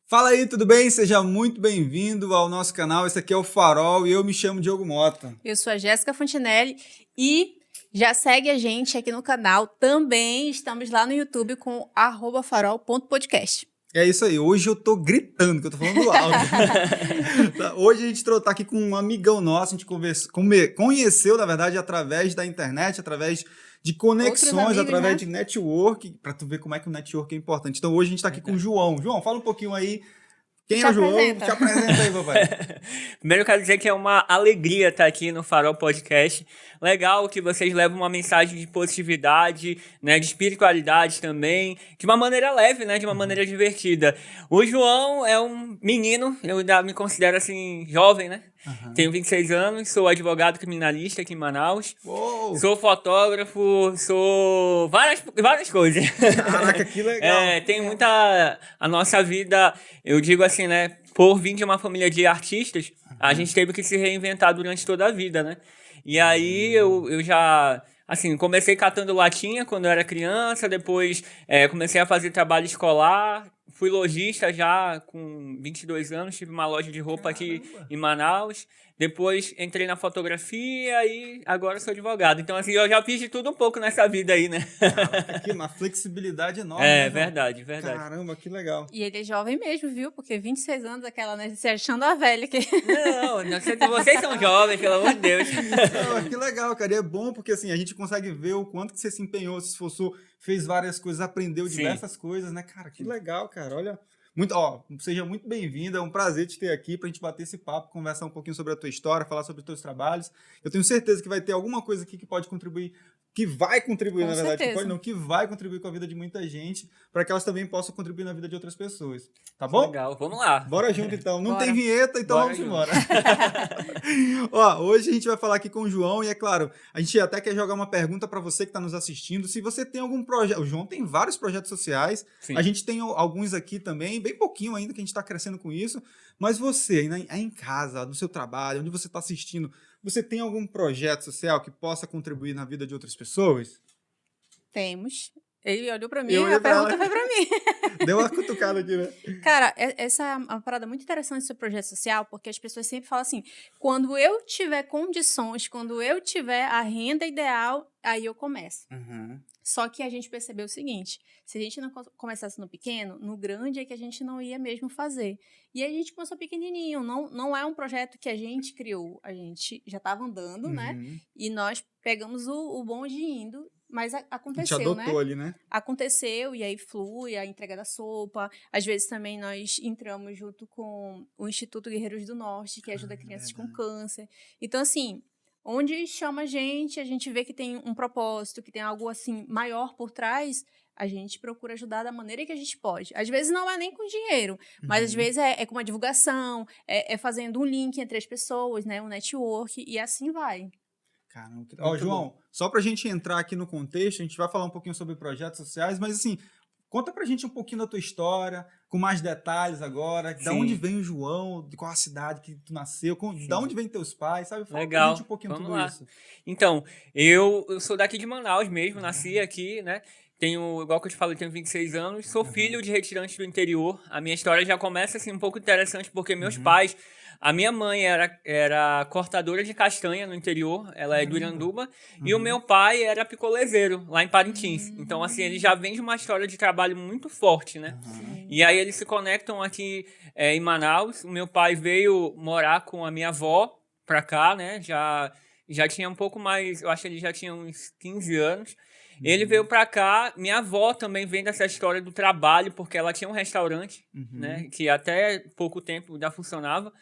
Fala aí, tudo bem? Seja muito bem-vindo ao nosso canal. Esse aqui é o Farol e eu me chamo Diogo Mota. Eu sou a Jéssica Fontinelli e já segue a gente aqui no canal. Também estamos lá no YouTube com @farol.podcast. É isso aí, hoje eu tô gritando, que eu tô falando alto. Hoje a gente tá aqui com um amigão nosso, a gente conheceu, na verdade, através da internet, através de conexões, através de network, para tu ver como é que o network é importante. Então hoje a gente tá aqui com o João. João, fala um pouquinho aí. Quem é o João? Te apresenta aí, papai. Primeiro eu quero dizer que é uma alegria estar aqui no Farol Podcast. Legal que vocês levam uma mensagem de positividade, né, de espiritualidade também, de uma maneira leve, né, de uma maneira divertida. O João é um menino, eu ainda me considero assim, jovem, né? Tenho 26 anos, sou advogado criminalista aqui em Manaus. Uou. Sou fotógrafo, sou várias coisas. Caraca, que legal. Tem muita... A nossa vida, eu digo assim, né? Por vir de uma família de artistas, a gente teve que se reinventar durante toda a vida, né? E aí eu já... Assim, comecei catando latinha quando eu era criança, depois comecei a fazer trabalho escolar, fui lojista já com 22 anos, tive uma loja de roupa aqui em Manaus, depois entrei na fotografia e agora sou advogado. Então, assim, eu já fiz de tudo um pouco nessa vida aí, né? Caraca, que uma flexibilidade enorme, É, né, verdade. Caramba, que legal. E ele é jovem mesmo, viu? Porque 26 anos, aquela, né? Se achando a velha aqui. Não, vocês são jovens, pelo amor de Deus. Não, que legal, cara. E é bom porque, assim, a gente consegue ver o quanto que você se empenhou, se esforçou, fez várias coisas, aprendeu diversas coisas, né, cara? Que legal, cara. Olha, seja muito bem-vindo. É um prazer te ter aqui pra gente bater esse papo, conversar um pouquinho sobre a tua história, falar sobre os teus trabalhos. Eu tenho certeza que vai ter alguma coisa aqui que pode contribuir, que vai contribuir, Com na verdade, certeza. que pode não, que vai contribuir com a vida de muita gente, para que elas também possam contribuir na vida de outras pessoas. Tá bom? Legal, vamos lá. Bora junto, então. Não Bora. tem vinheta, então Bora vamos junto. embora. Ó, hoje a gente vai falar aqui com o João e, é claro, a gente até quer jogar uma pergunta para você que está nos assistindo. Se você tem algum projeto... O João tem vários projetos sociais. Sim. A gente tem alguns aqui também, bem pouquinho ainda, que a gente está crescendo com isso. Mas você, aí em casa, no seu trabalho, onde você está assistindo, você tem algum projeto social que possa contribuir na vida de outras pessoas? Temos. Ele olhou pra mim, Eu olhei a pra pergunta ela. foi pra mim. Deu uma cutucada aqui, né? Cara, essa é uma parada muito interessante do seu projeto social, porque as pessoas sempre falam assim, quando eu tiver condições, quando eu tiver a renda ideal, aí eu começo. Só que a gente percebeu o seguinte, se a gente não começasse no pequeno, no grande é que a gente não ia mesmo fazer. E a gente começou pequenininho, não é um projeto que a gente criou, a gente já estava andando, né? E nós pegamos o bonde indo, mas aconteceu, A gente adotou né? ali, né? Aconteceu, e aí flui a entrega da sopa. Às vezes também nós entramos junto com o Instituto Guerreiros do Norte, que ajuda crianças com câncer. Então, assim, onde chama a gente vê que tem um propósito, que tem algo assim maior por trás, a gente procura ajudar da maneira que a gente pode. Às vezes não é nem com dinheiro, mas às vezes é com uma divulgação, é fazendo um link entre as pessoas, né, um network, e assim vai. Caramba. Ó, João, só pra gente entrar aqui no contexto, a gente vai falar um pouquinho sobre projetos sociais, mas assim, conta pra gente um pouquinho da tua história, com mais detalhes agora, da onde vem o João, de qual a cidade que tu nasceu, da onde vem teus pais, sabe? Fala pra gente um pouquinho tudo isso. Então, eu sou daqui de Manaus mesmo, nasci aqui, né? Tenho, igual que eu te falei, tenho 26 anos, sou filho de retirantes do interior. A minha história já começa assim um pouco interessante, porque meus pais... A minha mãe era cortadora de castanha no interior, ela é do Iranduba, e o meu pai era picolezeiro, lá em Parintins. Então, assim, ele já vem de uma história de trabalho muito forte, né? E aí eles se conectam aqui em Manaus. O meu pai veio morar com a minha avó pra cá, né? Já tinha um pouco mais, eu acho que ele já tinha uns 15 anos. Ele veio pra cá, minha avó também vem dessa história do trabalho, porque ela tinha um restaurante, né? Que até pouco tempo ainda funcionava.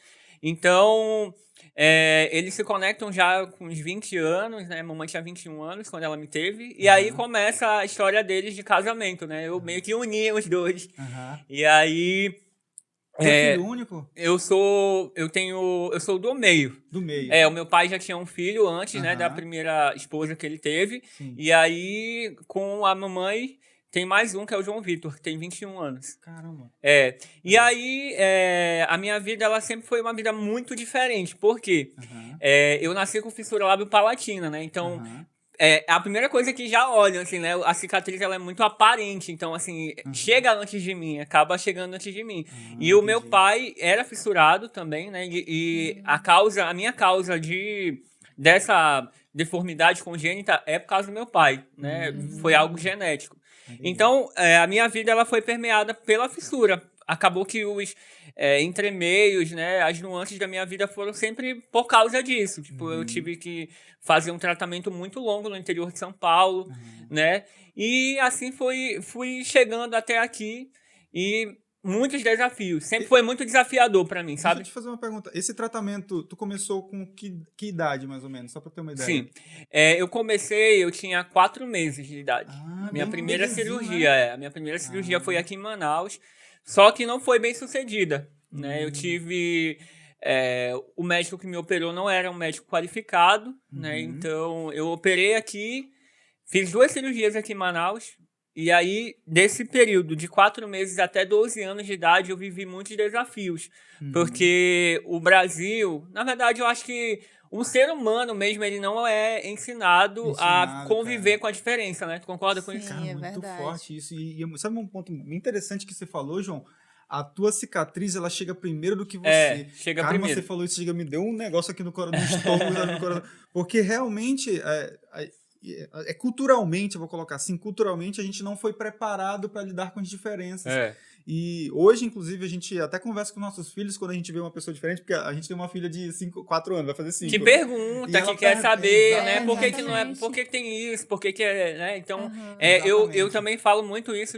Então, eles se conectam já com uns 20 anos, né? Mamãe tinha 21 anos quando ela me teve. E aí começa a história deles de casamento, né? Eu meio que uni os dois. E aí... Você é filho único? Eu sou do meio. Do meio. O meu pai já tinha um filho antes, né? Da primeira esposa que ele teve. Sim. E aí, com a mamãe... Tem mais um, que é o João Vitor, que tem 21 anos. Caramba. E aí, a minha vida, ela sempre foi uma vida muito diferente. Por quê? Eu nasci com fissura lábio-palatina, né? Então, a primeira coisa que já olham, assim, né? A cicatriz, ela é muito aparente. Então, assim, chega antes de mim, acaba chegando antes de mim. E o meu pai era fissurado também, né? E a minha causa dessa deformidade congênita é por causa do meu pai, né? Foi algo genético. Então, a minha vida, ela foi permeada pela fissura. Acabou que os entremeios, né, as nuances da minha vida foram sempre por causa disso. Tipo, eu tive que fazer um tratamento muito longo no interior de São Paulo, né? E assim fui chegando até aqui e muitos desafios. Sempre foi muito desafiador para mim, sabe? Deixa eu te fazer uma pergunta. Esse tratamento, tu começou com que idade, mais ou menos? Só para ter uma ideia. Sim. Eu tinha 4 meses de idade. Minha primeira cirurgia, né? A minha primeira cirurgia foi aqui em Manaus. Só que não foi bem sucedida, né? Eu tive... o médico que me operou não era um médico qualificado, né? Então, eu operei aqui, fiz 2 cirurgias aqui em Manaus, e aí, desse período de 4 meses até 12 anos de idade, eu vivi muitos desafios. Porque o Brasil... Na verdade, eu acho que um ser humano mesmo, ele não é ensinado a conviver com a diferença, né? Tu concorda com isso? Cara, é muito verdade. forte isso. E sabe um ponto interessante que você falou, João? A tua cicatriz, ela chega primeiro do que você. Chega primeiro. Você falou isso, me deu um negócio aqui no estômago, no coração. Porque realmente, culturalmente, eu vou colocar assim, culturalmente a gente não foi preparado para lidar com as diferenças. E hoje, inclusive, a gente até conversa com nossos filhos quando a gente vê uma pessoa diferente, porque a gente tem uma filha de 4 anos, vai fazer 5. Que pergunta, que quer saber, né? Por que não é, por que tem isso, por que é, né? Então, eu também falo muito isso,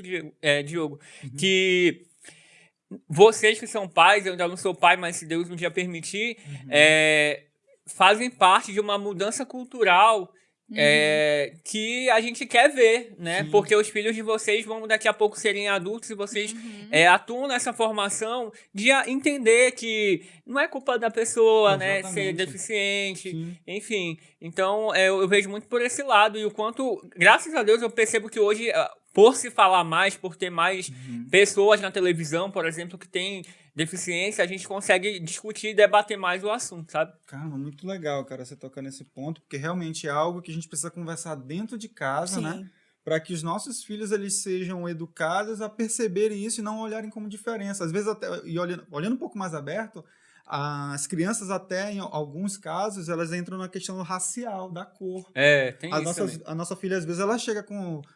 Diogo, que vocês que são pais, eu ainda não sou pai, mas se Deus um dia permitir, fazem parte de uma mudança cultural que a gente quer ver, né? Sim. Porque os filhos de vocês vão daqui a pouco serem adultos e vocês atuam nessa formação de entender que não é culpa da pessoa, né? Ser deficiente, enfim. Então, eu vejo muito por esse lado e o quanto, graças a Deus, eu percebo que hoje, por se falar mais, por ter mais pessoas na televisão, por exemplo, que têm deficiência, a gente consegue discutir e debater mais o assunto, sabe? Cara, muito legal, cara, você tocar nesse ponto, porque realmente é algo que a gente precisa conversar dentro de casa, né? Para que os nossos filhos eles sejam educados a perceberem isso e não olharem como diferença. Às vezes, até, e olhando um pouco mais aberto, as crianças até, em alguns casos, elas entram na questão racial, da cor. Tem isso a nossa filha, às vezes, ela chega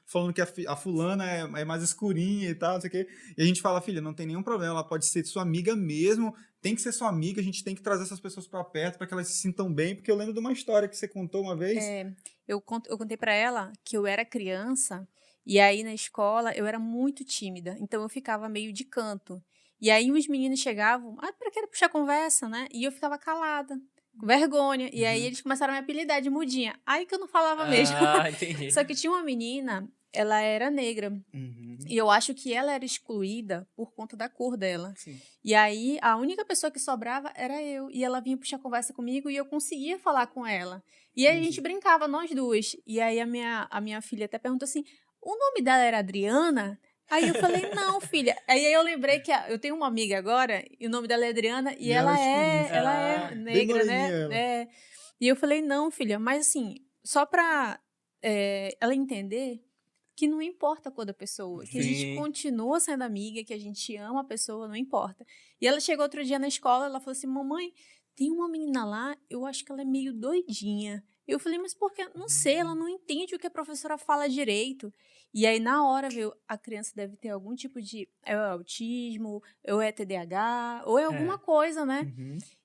falando que a fulana é mais escurinha e tal, não sei o quê. E a gente fala, filha, não tem nenhum problema, ela pode ser sua amiga mesmo, tem que ser sua amiga, a gente tem que trazer essas pessoas para perto para que elas se sintam bem, porque eu lembro de uma história que você contou uma vez. Eu contei para ela que eu era criança, e aí na escola eu era muito tímida, então eu ficava meio de canto. E aí os meninos chegavam, pra que puxar conversa, né? E eu ficava calada, com vergonha. E aí eles começaram a me apelidar de mudinha. Aí que eu não falava mesmo. Entendi. Só que tinha uma menina, ela era negra. E eu acho que ela era excluída por conta da cor dela. Sim. E aí a única pessoa que sobrava era eu. E ela vinha puxar conversa comigo e eu conseguia falar com ela. E aí a gente brincava, nós duas. E aí a minha filha até perguntou assim, o nome dela era Adriana? Aí eu falei, não, filha. Aí eu lembrei que eu tenho uma amiga agora, e o nome dela é Adriana, e ela é negra, né? E eu falei, não, filha, mas assim, só pra ela entender que não importa a cor da pessoa, que a gente continua sendo amiga, que a gente ama a pessoa, não importa. E ela chegou outro dia na escola, ela falou assim, mamãe, tem uma menina lá, eu acho que ela é meio doidinha. Eu falei, mas por que? Não sei, ela não entende o que a professora fala direito. E aí, na hora, viu, a criança deve ter algum tipo de autismo, ou é TDAH, ou é alguma coisa, né?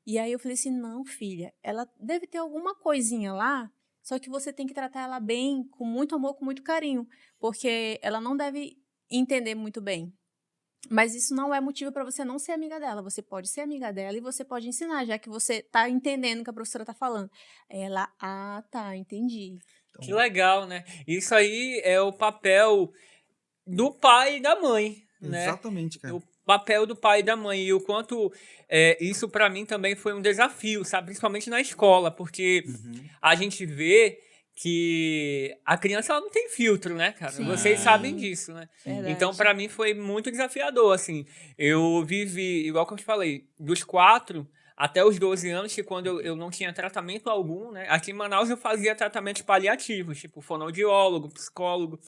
E aí eu falei assim, não, filha, ela deve ter alguma coisinha lá, só que você tem que tratar ela bem, com muito amor, com muito carinho, porque ela não deve entender muito bem. Mas isso não é motivo para você não ser amiga dela. Você pode ser amiga dela e você pode ensinar, já que você tá entendendo o que a professora tá falando. Ela, tá, entendi. Então, que legal, né? Isso aí é o papel do pai e da mãe, né? Exatamente, cara. O papel do pai e da mãe. E o quanto isso para mim também foi um desafio, sabe? Principalmente na escola, porque a gente vê que a criança ela não tem filtro, né, cara? Sim. Vocês sabem disso, né? Verdade. Então, pra mim, foi muito desafiador, assim. Eu vivi, igual que eu te falei, dos 4 até os 12 anos, que quando eu não tinha tratamento algum, né? Aqui em Manaus eu fazia tratamentos paliativos, tipo fonoaudiólogo, psicólogo.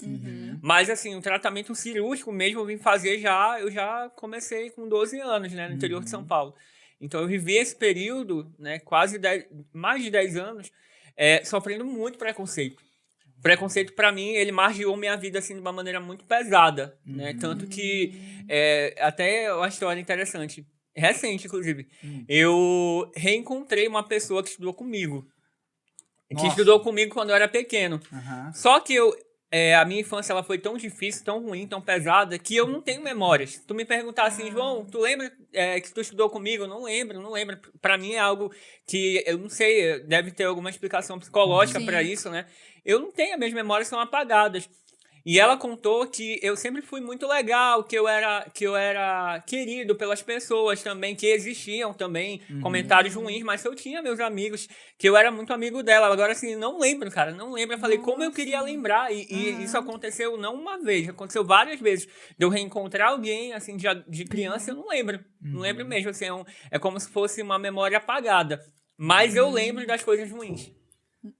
Mas, assim, o tratamento cirúrgico mesmo eu vim fazer eu já comecei com 12 anos, né? No interior de São Paulo. Então, eu vivi esse período, né? Mais de 10 anos, sofrendo muito preconceito. Preconceito, para mim, ele margeou minha vida, assim, de uma maneira muito pesada, né? Tanto que, até uma história interessante, recente, inclusive, eu reencontrei uma pessoa que estudou comigo. Que estudou comigo quando eu era pequeno. Só que a minha infância ela foi tão difícil, tão ruim, tão pesada, que eu não tenho memórias. Se tu me perguntar assim, João, tu lembra que tu estudou comigo? Eu não lembro. Pra mim é algo que, eu não sei, deve ter alguma explicação psicológica pra isso, né? Eu não tenho, as minhas memórias são apagadas. E ela contou que eu sempre fui muito legal, que eu era querido pelas pessoas também, que existiam também comentários ruins, mas eu tinha meus amigos, que eu era muito amigo dela. Agora, assim, não lembro, cara, não lembro. Eu falei, como eu queria lembrar, e isso aconteceu não uma vez, aconteceu várias vezes. De eu reencontrar alguém, assim, de criança, eu não lembro. Não lembro mesmo, assim, é como se fosse uma memória apagada. Mas eu lembro das coisas ruins.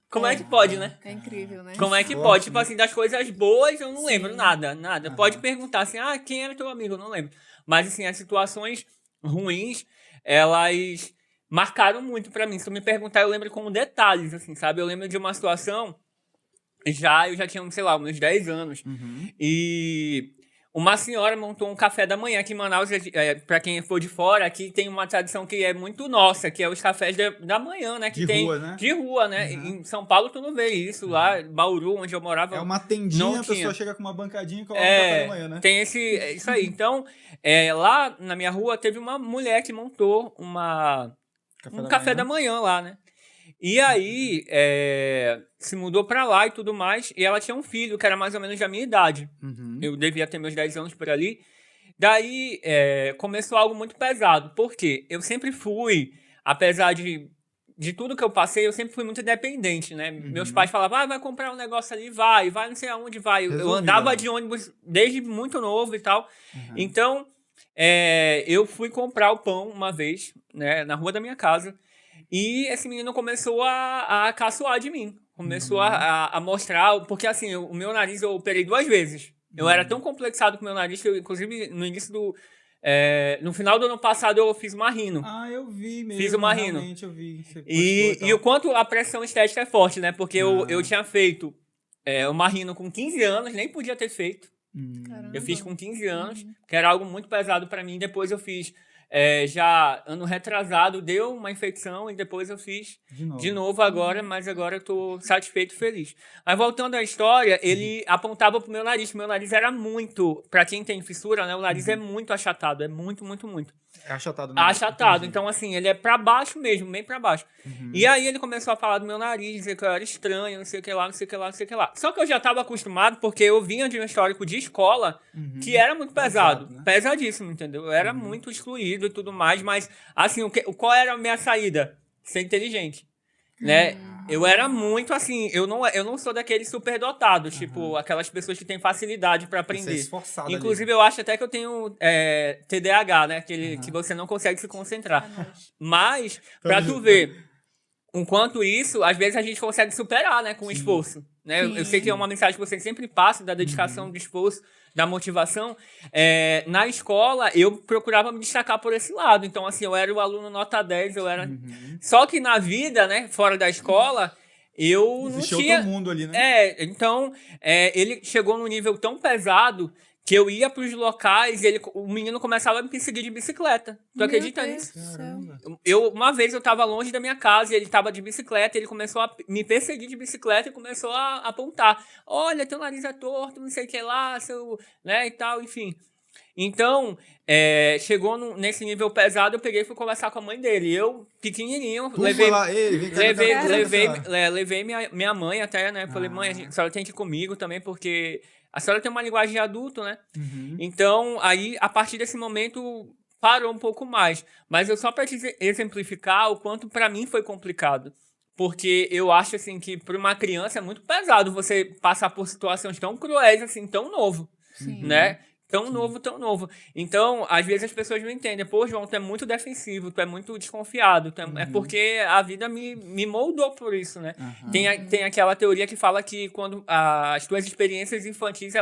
Como é que pode, né? É incrível, né? Como é que pode? Tipo assim, das coisas boas eu não lembro nada. Pode perguntar assim, quem era teu amigo? Eu não lembro. Mas assim, as situações ruins, elas marcaram muito pra mim. Se tu me perguntar, eu lembro com detalhes, assim, sabe? Eu lembro de uma situação, eu já tinha, sei lá, uns 10 anos. E uma senhora montou um café da manhã aqui em Manaus, pra quem for de fora, aqui tem uma tradição que é muito nossa, que é os cafés da manhã, né? Que de rua, né? Em São Paulo tu não vê isso, lá em Bauru, onde eu morava. É uma tendinha, a pessoa chega com uma bancadinha e coloca o café da manhã, né? Tem isso aí. Então, lá na minha rua teve uma mulher que montou um café da manhã lá, né? E aí, se mudou pra lá e tudo mais, e ela tinha um filho que era mais ou menos da minha idade. Eu devia ter meus 10 anos por ali. Daí, começou algo muito pesado. Por quê? Eu sempre fui, apesar de tudo que eu passei, eu sempre fui muito independente, né? Meus pais falavam, vai comprar um negócio ali, vai não sei aonde vai. Eu andava de ônibus desde muito novo e tal. Então, eu fui comprar o pão uma vez, né, na rua da minha casa. E esse menino começou a caçoar de mim. Começou a mostrar... Porque, assim, o meu nariz eu operei 2 vezes. Eu era tão complexado com o meu nariz que eu, inclusive, no início no final do ano passado, eu fiz uma rino. Eu vi mesmo. Fiz uma rino. Realmente, eu vi. E o quanto a pressão estética é forte, né? Porque eu tinha feito uma rino com 15 anos, nem podia ter feito. Eu fiz com 15 anos, que era algo muito pesado pra mim. Depois eu fiz... já ano retrasado deu uma infecção e depois eu fiz de novo agora, mas agora eu tô satisfeito e feliz. Mas voltando à história, ele apontava pro meu nariz. Meu nariz era muito, pra quem tem fissura, né? O nariz é muito achatado, é muito, muito, muito. É achatado, né? Achatado, então assim, ele é pra baixo mesmo, bem pra baixo. E aí ele começou a falar do meu nariz, dizer que eu era estranho, não sei o que lá, não sei o que lá, não sei o que lá. Só que eu já tava acostumado, porque eu vinha de um histórico de escola que era muito pesado, né? Pesadíssimo, entendeu? Eu era muito excluído e tudo mais, mas assim, qual era a minha saída? Ser inteligente, né? Eu era muito assim, eu não sou daqueles superdotados, tipo, aquelas pessoas que têm facilidade pra aprender. Você é esforçado. Inclusive, eu acho até que eu tenho TDAH, né? Que você não consegue se concentrar. Mas, pra tu ver, enquanto isso, às vezes a gente consegue superar, né? Com esforço. Né? Eu sei que é uma mensagem que você sempre passa, da dedicação, do esforço, da motivação. Na escola, eu procurava me destacar por esse lado. Então, assim, eu era o aluno nota 10, eu era... Só que na vida, né, fora da escola, eu não tinha... outro mundo ali, né? Então, ele chegou num nível tão pesado que eu ia pros locais e o menino começava a me perseguir de bicicleta. Tu acredita nisso? Uma vez eu tava longe da minha casa e ele tava de bicicleta, ele começou a me perseguir de bicicleta e começou a apontar. Olha, teu nariz é torto, não sei o que lá, né, e tal, enfim. Então, chegou nesse nível pesado, eu peguei e fui conversar com a mãe dele. Eu, pequenininho, levei minha mãe até, né? Falei, mãe, a senhora tem que ir comigo também, porque a senhora tem uma linguagem de adulto, né? Então, aí, a partir desse momento, parou um pouco mais. Mas eu só para exemplificar o quanto para mim foi complicado. Porque eu acho, assim, que para uma criança é muito pesado você passar por situações tão cruéis, assim, tão novo, né? Tão novo, tão novo. Então, às vezes as pessoas não entendem. Pô, João, tu é muito defensivo, tu é muito desconfiado. É porque a vida me moldou por isso, né? Tem aquela teoria que fala que quando as tuas experiências infantis,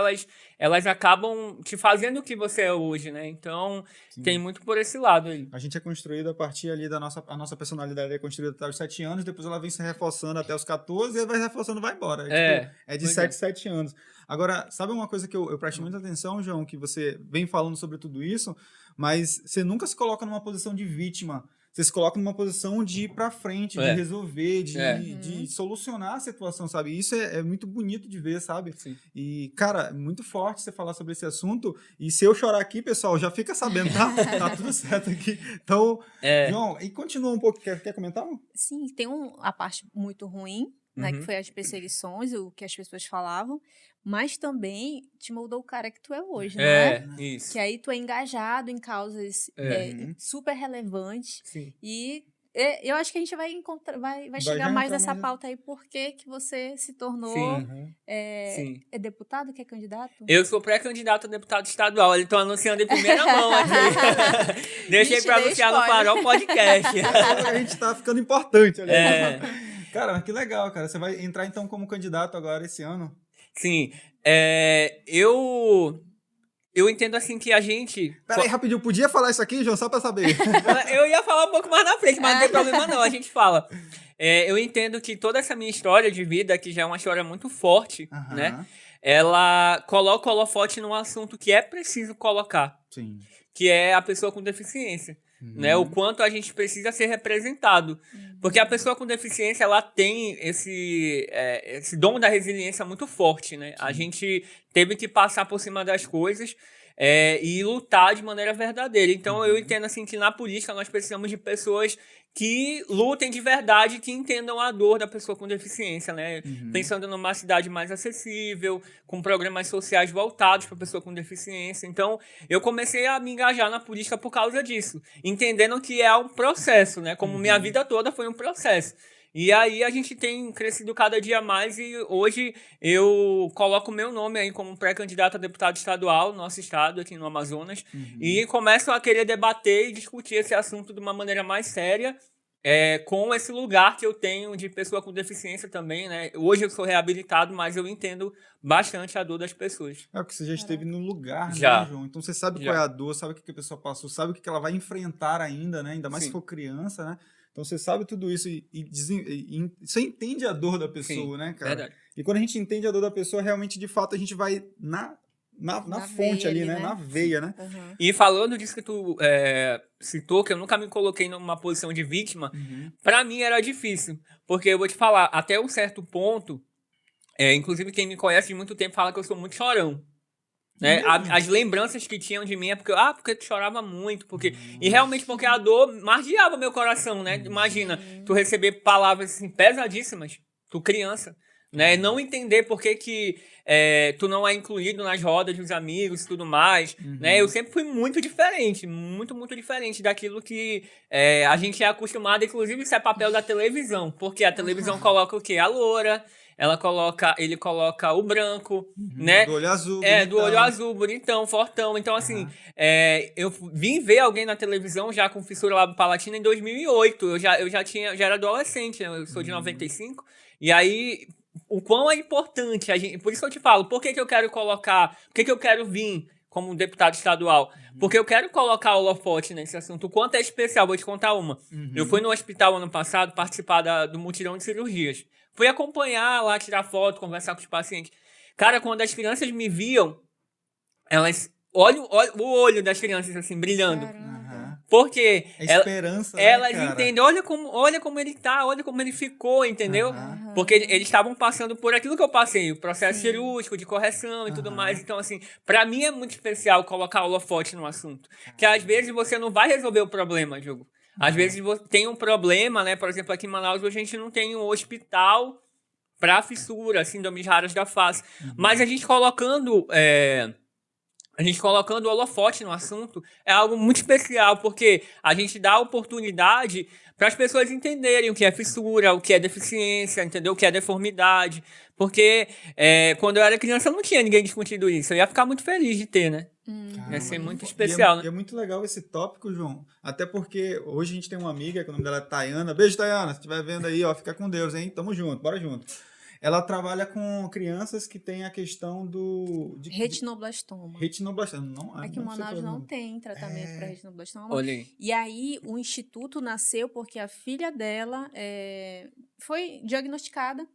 elas acabam te fazendo o que você é hoje, né? Então, tem muito por esse lado aí. A gente é construído a partir ali a nossa personalidade é construída até os 7 anos, depois ela vem se reforçando até os 14 e vai reforçando e vai embora. É de 7 anos. Agora, sabe uma coisa que eu presto muita atenção, João, que você vem falando sobre tudo isso, mas você nunca se coloca numa posição de vítima. Você se coloca numa posição de ir pra frente, de resolver, de solucionar a situação, sabe? Isso é muito bonito de ver, sabe? Sim. E, cara, é muito forte você falar sobre esse assunto. E se eu chorar aqui, pessoal, já fica sabendo, tá? Tá tudo certo aqui. Então, João, e continua um pouco. Quer comentar? Sim, tem a parte muito ruim, né? Que foi as perseguições, o que as pessoas falavam. Mas também te moldou o cara que tu é hoje, não é? Isso. Que aí tu é engajado em causas super relevantes. Sim. E eu acho que a gente vai chegar mais nessa pauta aí, por que você se tornou deputado, que é candidato? Eu sou pré-candidato a deputado estadual, eles estão anunciando em primeira mão aqui. Deixei para anunciar no Farol Podcast. A gente tá ficando importante ali. Cara, que legal, cara. Você vai entrar então como candidato agora esse ano? Sim, eu entendo assim que a gente... Peraí, rapidinho, podia falar isso aqui, João, só pra saber? Eu ia falar um pouco mais na frente, mas não tem problema não, a gente fala. Eu entendo que toda essa minha história de vida, que já é uma história muito forte, né? Ela coloca o holofote num assunto que é preciso colocar. Sim. Que é a pessoa com deficiência. Né? O quanto a gente precisa ser representado. Porque a pessoa com deficiência, ela tem esse dom da resiliência muito forte, né? A gente teve que passar por cima das coisas e lutar de maneira verdadeira. Então, eu entendo assim que na política nós precisamos de pessoas que lutem de verdade, que entendam a dor da pessoa com deficiência, né? Pensando numa cidade mais acessível, com programas sociais voltados para a pessoa com deficiência. Então, eu comecei a me engajar na política por causa disso, entendendo que é um processo, né? Como minha vida toda foi um processo. E aí a gente tem crescido cada dia mais e hoje eu coloco meu nome aí como pré-candidato a deputado estadual no nosso estado, aqui no Amazonas, e começo a querer debater e discutir esse assunto de uma maneira mais séria, com esse lugar que eu tenho de pessoa com deficiência também, né? Hoje eu sou reabilitado, mas eu entendo bastante a dor das pessoas. Porque você já esteve no lugar, Já. né, João? Então você sabe qual é a dor, sabe o que a pessoa passou, sabe o que ela vai enfrentar ainda, né? Ainda mais se for criança, né? Então você sabe tudo isso e você entende a dor da pessoa, né, cara? Verdade. E quando a gente entende a dor da pessoa, realmente, de fato, a gente vai na fonte ali, né? Na veia, né? E falando disso que tu citou, que eu nunca me coloquei numa posição de vítima, pra mim era difícil. Porque eu vou te falar, até um certo ponto, inclusive quem me conhece de muito tempo fala que eu sou muito chorão. Né? As lembranças que tinham de mim é porque tu chorava muito, e realmente porque a dor margeava meu coração, né? Imagina, tu receber palavras assim, pesadíssimas, tu criança, né? Não entender por que tu não é incluído nas rodas dos amigos e tudo mais, né? Eu sempre fui muito diferente, muito, muito diferente daquilo que a gente é acostumado, inclusive isso é papel da televisão, porque a televisão coloca o quê? A loura, ele coloca o branco, né? Do olho azul. Do olho azul, bonitão, fortão. Então, assim, eu vim ver alguém na televisão já com fissura lábio-palatina em 2008. Eu já era adolescente, né? Eu sou de 95. E aí, o quão é importante a gente... Por isso que eu te falo, por que eu quero colocar... Por que eu quero vir como deputado estadual? Porque eu quero colocar o holofote nesse assunto. O quanto é especial, vou te contar uma. Eu fui no hospital ano passado participar do mutirão de cirurgias. Fui acompanhar lá, tirar foto, conversar com os pacientes. Cara, quando as crianças me viam, elas... Olha o olho das crianças, assim, brilhando. Porque esperança, elas né, entendem, olha como ele tá, olha como ele ficou, entendeu? Porque eles estavam passando por aquilo que eu passei, o processo cirúrgico, de correção e tudo mais. Então, assim, pra mim é muito especial colocar o holofote no assunto. Que às vezes você não vai resolver o problema, Diogo. Às vezes tem um problema, né? Por exemplo, aqui em Manaus hoje a gente não tem um hospital para fissura, síndromes raras da face. Mas a gente colocando a gente colocando o holofote no assunto é algo muito especial, porque a gente dá a oportunidade para as pessoas entenderem o que é fissura, o que é deficiência, entendeu? O que é deformidade. Porque quando eu era criança não tinha ninguém discutindo isso. Eu ia ficar muito feliz de ter, né? Ia ser muito especial, né? E é muito legal esse tópico, João. Até porque hoje a gente tem uma amiga, que o nome dela é Tayana. Beijo, Tayana. Se estiver vendo aí, ó, fica com Deus, hein? Tamo junto, bora junto. Ela trabalha com crianças que têm a questão retinoblastoma. Retinoblastoma. Não, Aqui em Manaus não tem tratamento para retinoblastoma. Olhei. E aí o instituto nasceu porque a filha dela foi diagnosticada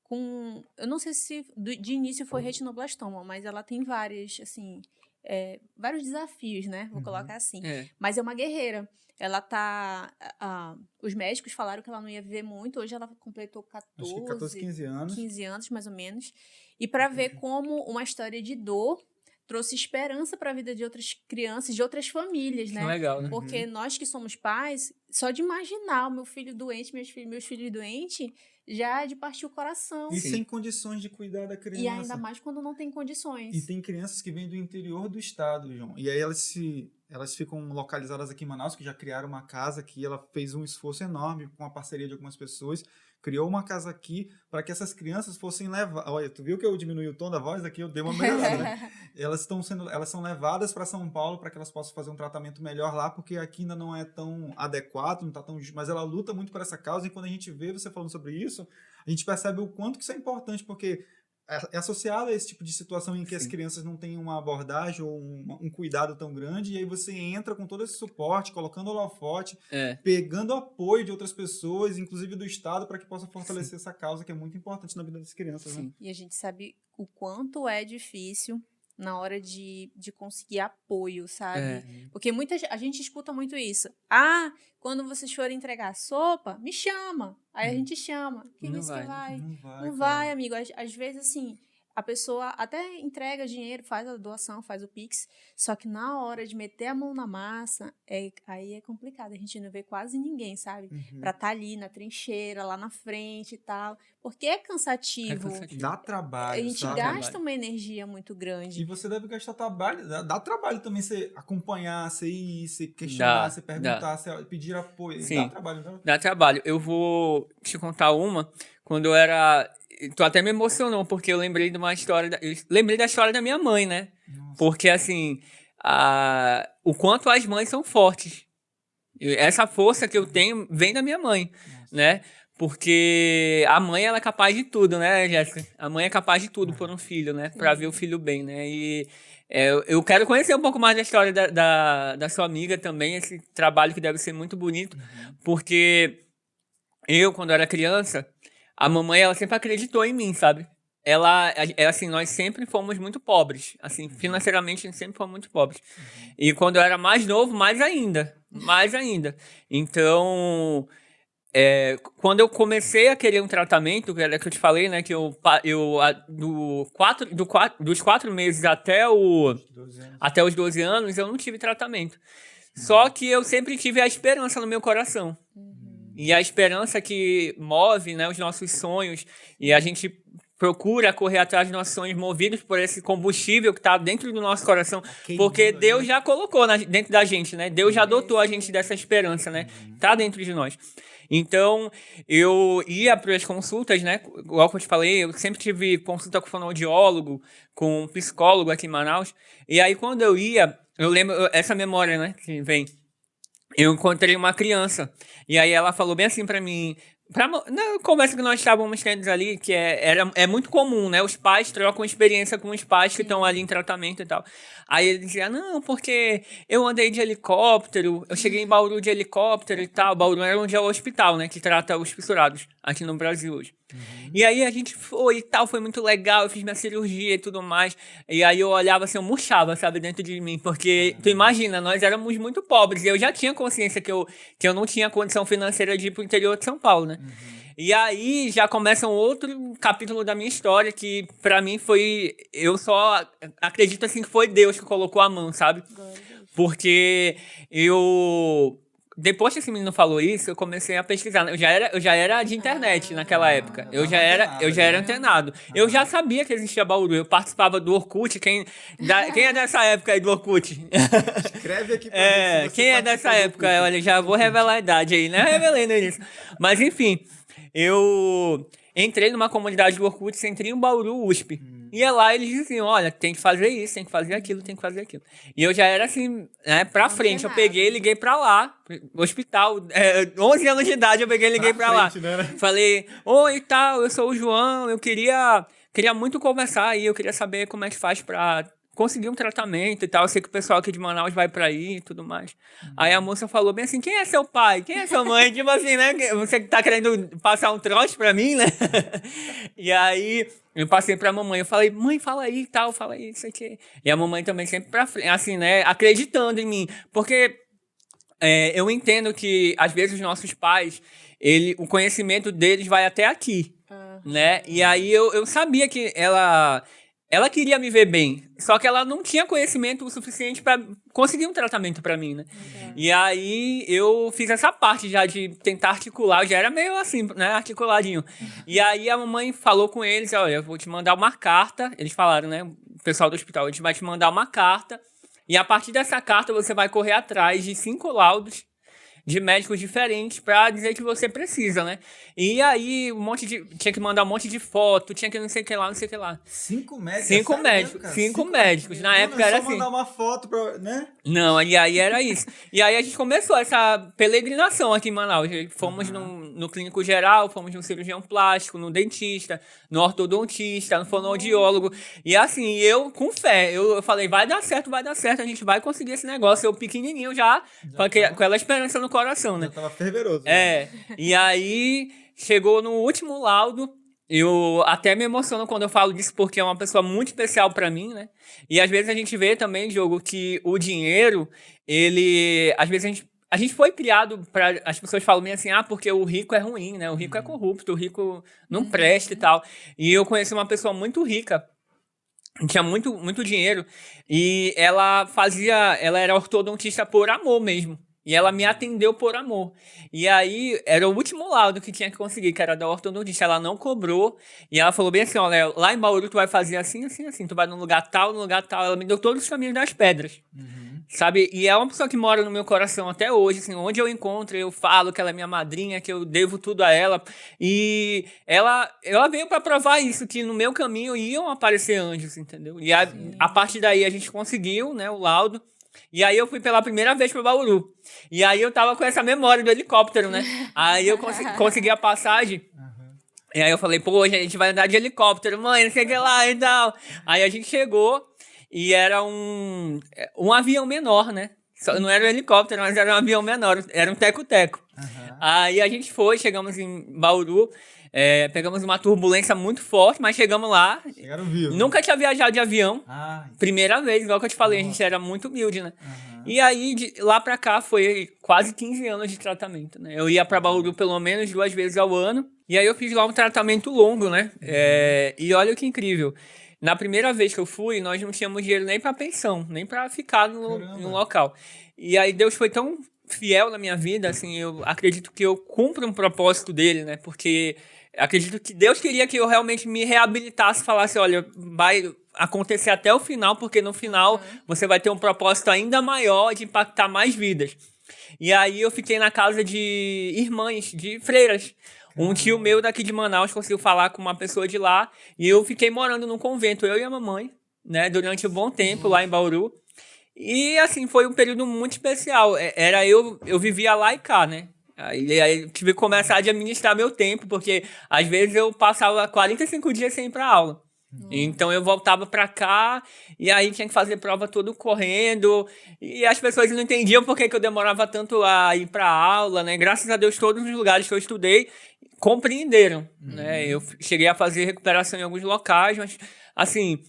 com... Eu não sei se de início foi retinoblastoma, mas ela tem vários desafios, né? Vou colocar assim. Mas é uma guerreira. Ela tá... os médicos falaram que ela não ia viver muito. Hoje ela completou 15 anos. 15 anos, mais ou menos. E para ver como uma história de dor trouxe esperança para a vida de outras crianças, de outras famílias, né? Legal, né? Porque nós que somos pais, só de imaginar o meu filho doente, meus filhos doentes, já é de partir o coração. E sem condições de cuidar da criança. E ainda mais quando não tem condições. E tem crianças que vêm do interior do estado, João. E aí elas ficam localizadas aqui em Manaus, que já criaram uma casa aqui. Ela fez um esforço enorme com a parceria de algumas pessoas. Criou uma casa aqui para que essas crianças fossem levadas. Olha, tu viu que eu diminui o tom da voz aqui? Eu dei uma melhorada, né? Elas são levadas para São Paulo para que elas possam fazer um tratamento melhor lá, porque aqui ainda não é tão adequado, não tá tão justo, mas ela luta muito por essa causa. E quando a gente vê você falando sobre isso, a gente percebe o quanto que isso é importante, porque é associado a esse tipo de situação em que as crianças não têm uma abordagem ou um cuidado tão grande, e aí você entra com todo esse suporte, colocando holofote, pegando apoio de outras pessoas, inclusive do Estado, para que possa fortalecer essa causa que é muito importante na vida das crianças. Né? E a gente sabe o quanto é difícil na hora de conseguir apoio, sabe? Porque a gente escuta muito isso. Quando vocês forem entregar sopa, me chama. Aí a gente chama. Quem disse que vai? Não vai, amigo. Às vezes, assim, a pessoa até entrega dinheiro, faz a doação, faz o Pix, só que na hora de meter a mão na massa, aí é complicado. A gente não vê quase ninguém, sabe? Pra estar ali na trincheira, lá na frente e tal. Porque é cansativo. Dá trabalho, a gente gasta uma energia muito grande. E você deve gastar trabalho. Dá trabalho também você acompanhar, você ir, você questionar, você perguntar, você pedir apoio. Sim. Dá trabalho, não? Dá trabalho. Eu vou te contar uma. Quando eu era... Tu até me emocionou, porque eu lembrei de uma história... Eu lembrei da história da minha mãe, né? Nossa. Porque, assim... o quanto as mães são fortes. Essa força que eu tenho vem da minha mãe, né? Porque a mãe, ela é capaz de tudo, né, Jéssica? A mãe é capaz de tudo por um filho, né? Pra ver o filho bem, né? E eu quero conhecer um pouco mais da história da sua amiga também, esse trabalho que deve ser muito bonito, porque eu, quando era criança, a mamãe, ela sempre acreditou em mim, sabe? Ela, assim, nós sempre fomos muito pobres, assim, financeiramente a gente sempre fomos muito pobres. E quando eu era mais novo, mais ainda. Então, quando eu comecei a querer um tratamento, que era que eu te falei, né, que dos 4 meses até os 12 anos, eu não tive tratamento. Só que eu sempre tive a esperança no meu coração. E a esperança que move, né, os nossos sonhos, e a gente procura correr atrás dos nossos sonhos movidos por esse combustível que está dentro do nosso coração, porque Deus já colocou dentro da gente, né? Deus já dotou a gente dessa esperança, né? Tá dentro de nós. Então, eu ia para as consultas, né? Igual que eu te falei, eu sempre tive consulta com fonoaudiólogo, com um psicólogo aqui em Manaus. E aí, quando eu ia, eu lembro essa memória, né? Que vem. Eu encontrei uma criança. E aí ela falou bem assim para mim... Na conversa que nós estávamos tendo ali, que é muito comum, né? Os pais trocam experiência com os pais que estão ali em tratamento e tal. Aí ele dizia, não, porque eu andei de helicóptero, eu cheguei em Bauru de helicóptero e tal. Bauru era onde é o hospital, né? Que trata os fissurados aqui no Brasil hoje. E aí a gente foi e tal, foi muito legal, eu fiz minha cirurgia e tudo mais. E aí eu olhava assim, eu murchava, sabe, dentro de mim. Porque, tu imagina, nós éramos muito pobres. E eu já tinha consciência que eu não tinha condição financeira de ir pro interior de São Paulo, né? E aí já começa um outro capítulo da minha história que pra mim foi... Eu só acredito assim que foi Deus que colocou a mão, sabe? Porque depois que esse menino falou isso, eu comecei a pesquisar. Eu já era de internet naquela época. Eu já era antenado. Eu já sabia que existia Bauru. Eu participava do Orkut. Quem é dessa época aí do Orkut? Escreve aqui pra gente. Quem é dessa época? Olha, já vou revelar a idade aí, né? Revelei no início. Mas enfim, eu entrei numa comunidade do Orkut, Centrinho Bauru USP. E lá eles diziam, olha, tem que fazer isso, tem que fazer aquilo, tem que fazer aquilo. E eu já era assim, né, pra frente. Eu peguei e liguei pra lá, hospital, 11 anos de idade eu peguei e liguei pra lá. Né? Falei, oi, tal, eu sou o João, eu queria muito conversar aí, eu queria saber como é que faz pra conseguir um tratamento e tal. Eu sei que o pessoal aqui de Manaus vai pra aí e tudo mais. Aí a moça falou bem assim, quem é seu pai? Quem é sua mãe? Tipo assim, né? Você tá querendo passar um trote pra mim, né? E aí eu passei pra mamãe. Eu falei, mãe, fala aí e tal, fala aí, isso aqui. E a mamãe também sempre pra frente, assim, né? Acreditando em mim. Porque eu entendo que, às vezes, os nossos pais, o conhecimento deles vai até aqui, né? E aí eu sabia que ela queria me ver bem, só que ela não tinha conhecimento o suficiente para conseguir um tratamento para mim, né? E aí eu fiz essa parte já de tentar articular, eu já era meio assim, né, articuladinho. E aí a mamãe falou com eles, olha, eu vou te mandar uma carta, eles falaram, né, o pessoal do hospital, a gente vai te mandar uma carta, e a partir dessa carta você vai correr atrás de 5 laudos de médicos diferentes pra dizer que você precisa, né? E aí, tinha que mandar um monte de foto, tinha que não sei o que lá, não sei o que lá. 5 médicos? 5 médicos, 5 médicos. Na época era assim. Só mandar uma foto pra, né? Não, e aí era isso. E aí a gente começou essa peregrinação aqui em Manaus. Fomos no clínico geral, fomos no cirurgião plástico, no dentista, no ortodontista, no fonoaudiólogo. E assim, eu com fé, eu falei, vai dar certo, a gente vai conseguir esse negócio. Eu pequenininho já com aquela esperança no coração, né? Já tava fervoroso. E aí chegou no último laudo. Eu até me emociono quando eu falo disso, porque é uma pessoa muito especial pra mim, né? E às vezes a gente vê também, Diogo, que o dinheiro, às vezes a gente foi criado para as pessoas falam bem assim, porque o rico é ruim, né? O rico é corrupto, o rico não presta e tal. E eu conheci uma pessoa muito rica, tinha muito, muito dinheiro, e ela era ortodontista por amor mesmo. E ela me atendeu por amor. E aí, era o último laudo que tinha que conseguir, que era da ortodontista. Ela não cobrou. E ela falou bem assim, olha, lá em Bauru tu vai fazer assim, assim, assim. Tu vai num lugar tal, num lugar tal. Ela me deu todos os caminhos das pedras. Sabe? E é uma pessoa que mora no meu coração até hoje, assim. Onde eu encontro, eu falo que ela é minha madrinha, que eu devo tudo a ela. E ela veio pra provar isso, que no meu caminho iam aparecer anjos, entendeu? E a partir daí a gente conseguiu, né, o laudo. E aí eu fui pela primeira vez pro Bauru. E aí eu tava com essa memória do helicóptero, né? Aí eu consegui a passagem. E aí eu falei, pô, a gente vai andar de helicóptero, mãe, não sei o que lá e tal. Aí a gente chegou e era um avião menor, né? Não era um helicóptero, mas era um avião menor. Era um teco-teco. Aí a gente chegamos em Bauru. Pegamos uma turbulência muito forte, mas chegamos lá. Chegaram vivos. Nunca tinha viajado de avião. Primeira vez, igual que eu te falei, a gente era muito humilde, né? E aí, de lá pra cá, foi quase 15 anos de tratamento, né? Eu ia pra Bauru pelo menos 2 vezes ao ano. E aí eu fiz lá um tratamento longo, né? E olha que incrível. Na primeira vez que eu fui, nós não tínhamos dinheiro nem pra pensão, nem pra ficar no local. E aí Deus foi tão fiel na minha vida, assim, eu acredito que eu cumpro um propósito dele, né? Porque acredito que Deus queria que eu realmente me reabilitasse, falasse, olha, vai acontecer até o final, porque no final você vai ter um propósito ainda maior de impactar mais vidas. E aí eu fiquei na casa de irmãs, de freiras. Um tio meu daqui de Manaus conseguiu falar com uma pessoa de lá, e eu fiquei morando num convento, eu e a mamãe, né, durante um bom tempo lá em Bauru. E assim, foi um período muito especial. Eu vivia lá e cá, né? Aí eu tive que começar a administrar meu tempo, porque às vezes eu passava 45 dias sem ir pra aula. Então eu voltava pra cá e aí tinha que fazer prova todo correndo. E as pessoas não entendiam por que eu demorava tanto a ir pra aula, né? Graças a Deus, todos os lugares que eu estudei compreenderam, né? Eu cheguei a fazer recuperação em alguns locais, mas assim,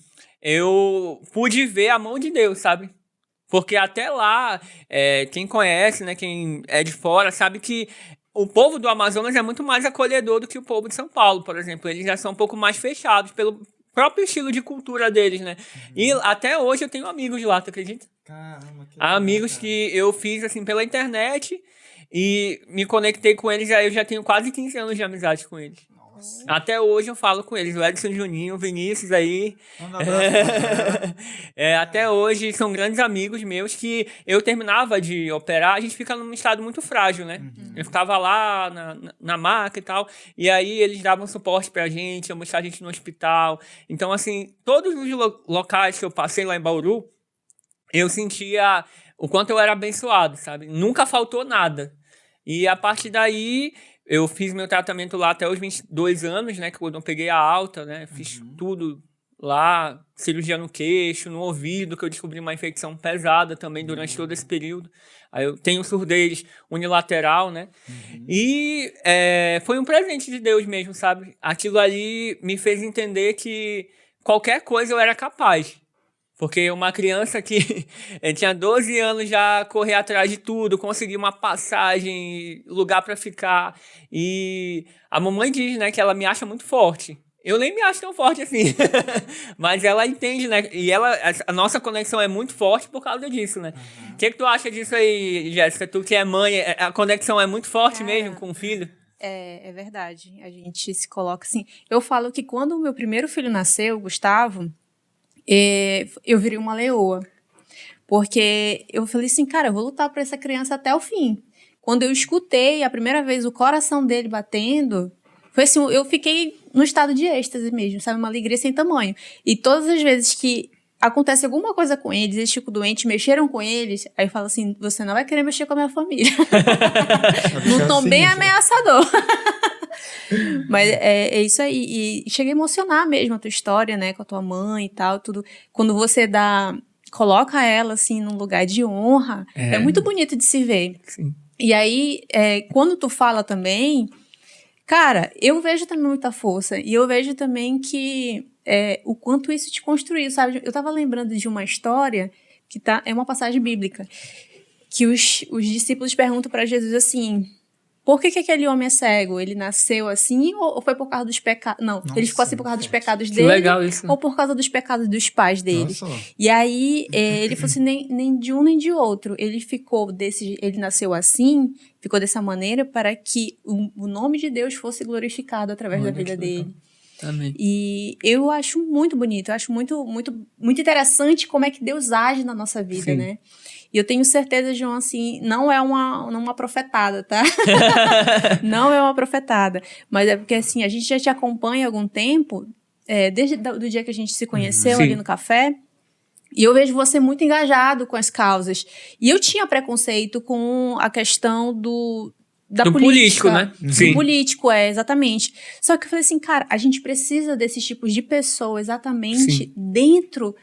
eu pude ver a mão de Deus, sabe? Porque até lá, quem conhece, né, quem é de fora, sabe que o povo do Amazonas é muito mais acolhedor do que o povo de São Paulo, por exemplo. Eles já são um pouco mais fechados pelo próprio estilo de cultura deles, né? E até hoje eu tenho amigos de lá, tu acredita? Caramba, que amigos legal, que eu fiz, assim, pela internet e me conectei com eles, aí eu já tenho quase 15 anos de amizade com eles. Nossa. Até hoje eu falo com eles, o Edson, Juninho, o Vinícius aí. Manda um abraço. Até hoje são grandes amigos meus que eu terminava de operar, a gente fica num estado muito frágil, né? Eu ficava lá na maca e tal, e aí eles davam suporte pra gente, iam buscar a gente no hospital. Então, assim, todos os locais que eu passei lá em Bauru, eu sentia o quanto eu era abençoado, sabe? Nunca faltou nada. E a partir daí, eu fiz meu tratamento lá até os 22 anos, né? Quando eu peguei a alta, né? Fiz tudo lá, cirurgia no queixo, no ouvido, que eu descobri uma infecção pesada também durante todo esse período. Aí eu tenho surdez unilateral, né? E foi um presente de Deus mesmo, sabe? Aquilo ali me fez entender que qualquer coisa eu era capaz. Porque uma criança que tinha 12 anos já corria atrás de tudo, conseguia uma passagem, lugar pra ficar. E a mamãe diz, né, que ela me acha muito forte. Eu nem me acho tão forte assim. Mas ela entende, né? E a nossa conexão é muito forte por causa disso, né? O que tu acha disso aí, Jéssica? Tu que é mãe, a conexão é muito forte mesmo com o filho? É verdade. A gente se coloca assim. Eu falo que quando o meu primeiro filho nasceu, o Gustavo, eu virei uma leoa. Porque eu falei assim, cara, eu vou lutar por essa criança até o fim. Quando eu escutei a primeira vez o coração dele batendo, foi assim, eu fiquei no estado de êxtase mesmo, sabe? Uma alegria sem tamanho. E todas as vezes que acontece alguma coisa com eles ficam doentes, mexeram com eles, aí eu falo assim, você não vai querer mexer com a minha família. Num tom bem ameaçador. Mas é isso aí. E cheguei a emocionar mesmo a tua história, né? Com a tua mãe e tal, tudo. Quando você coloca ela, assim, num lugar de honra, é muito bonito de se ver. Sim. E aí, quando tu fala também, cara, eu vejo também muita força. E eu vejo também que o quanto isso te construiu, sabe? Eu tava lembrando de uma história que é uma passagem bíblica, que os discípulos perguntam para Jesus assim, por que aquele homem é cego? Ele nasceu assim ou foi por causa dos pecados? Não, ele ficou assim por causa dos pecados dele. Legal isso. Ou por causa dos pecados dos pais dele. E aí, ele falou assim, nem de um nem de outro. Ele nasceu assim, ficou dessa maneira para que o nome de Deus fosse glorificado através da vida dele. Amém. E eu acho muito bonito, eu acho muito, muito, muito interessante como é que Deus age na nossa vida, né? E eu tenho certeza, João, assim, não é uma profetada, tá? Não é uma profetada. Mas é porque, assim, a gente já te acompanha há algum tempo, desde o dia que a gente se conheceu ali no café, e eu vejo você muito engajado com as causas. E eu tinha preconceito com a questão do político, né? Do político, exatamente. Só que eu falei assim, cara, a gente precisa desses tipos de pessoas exatamente dentro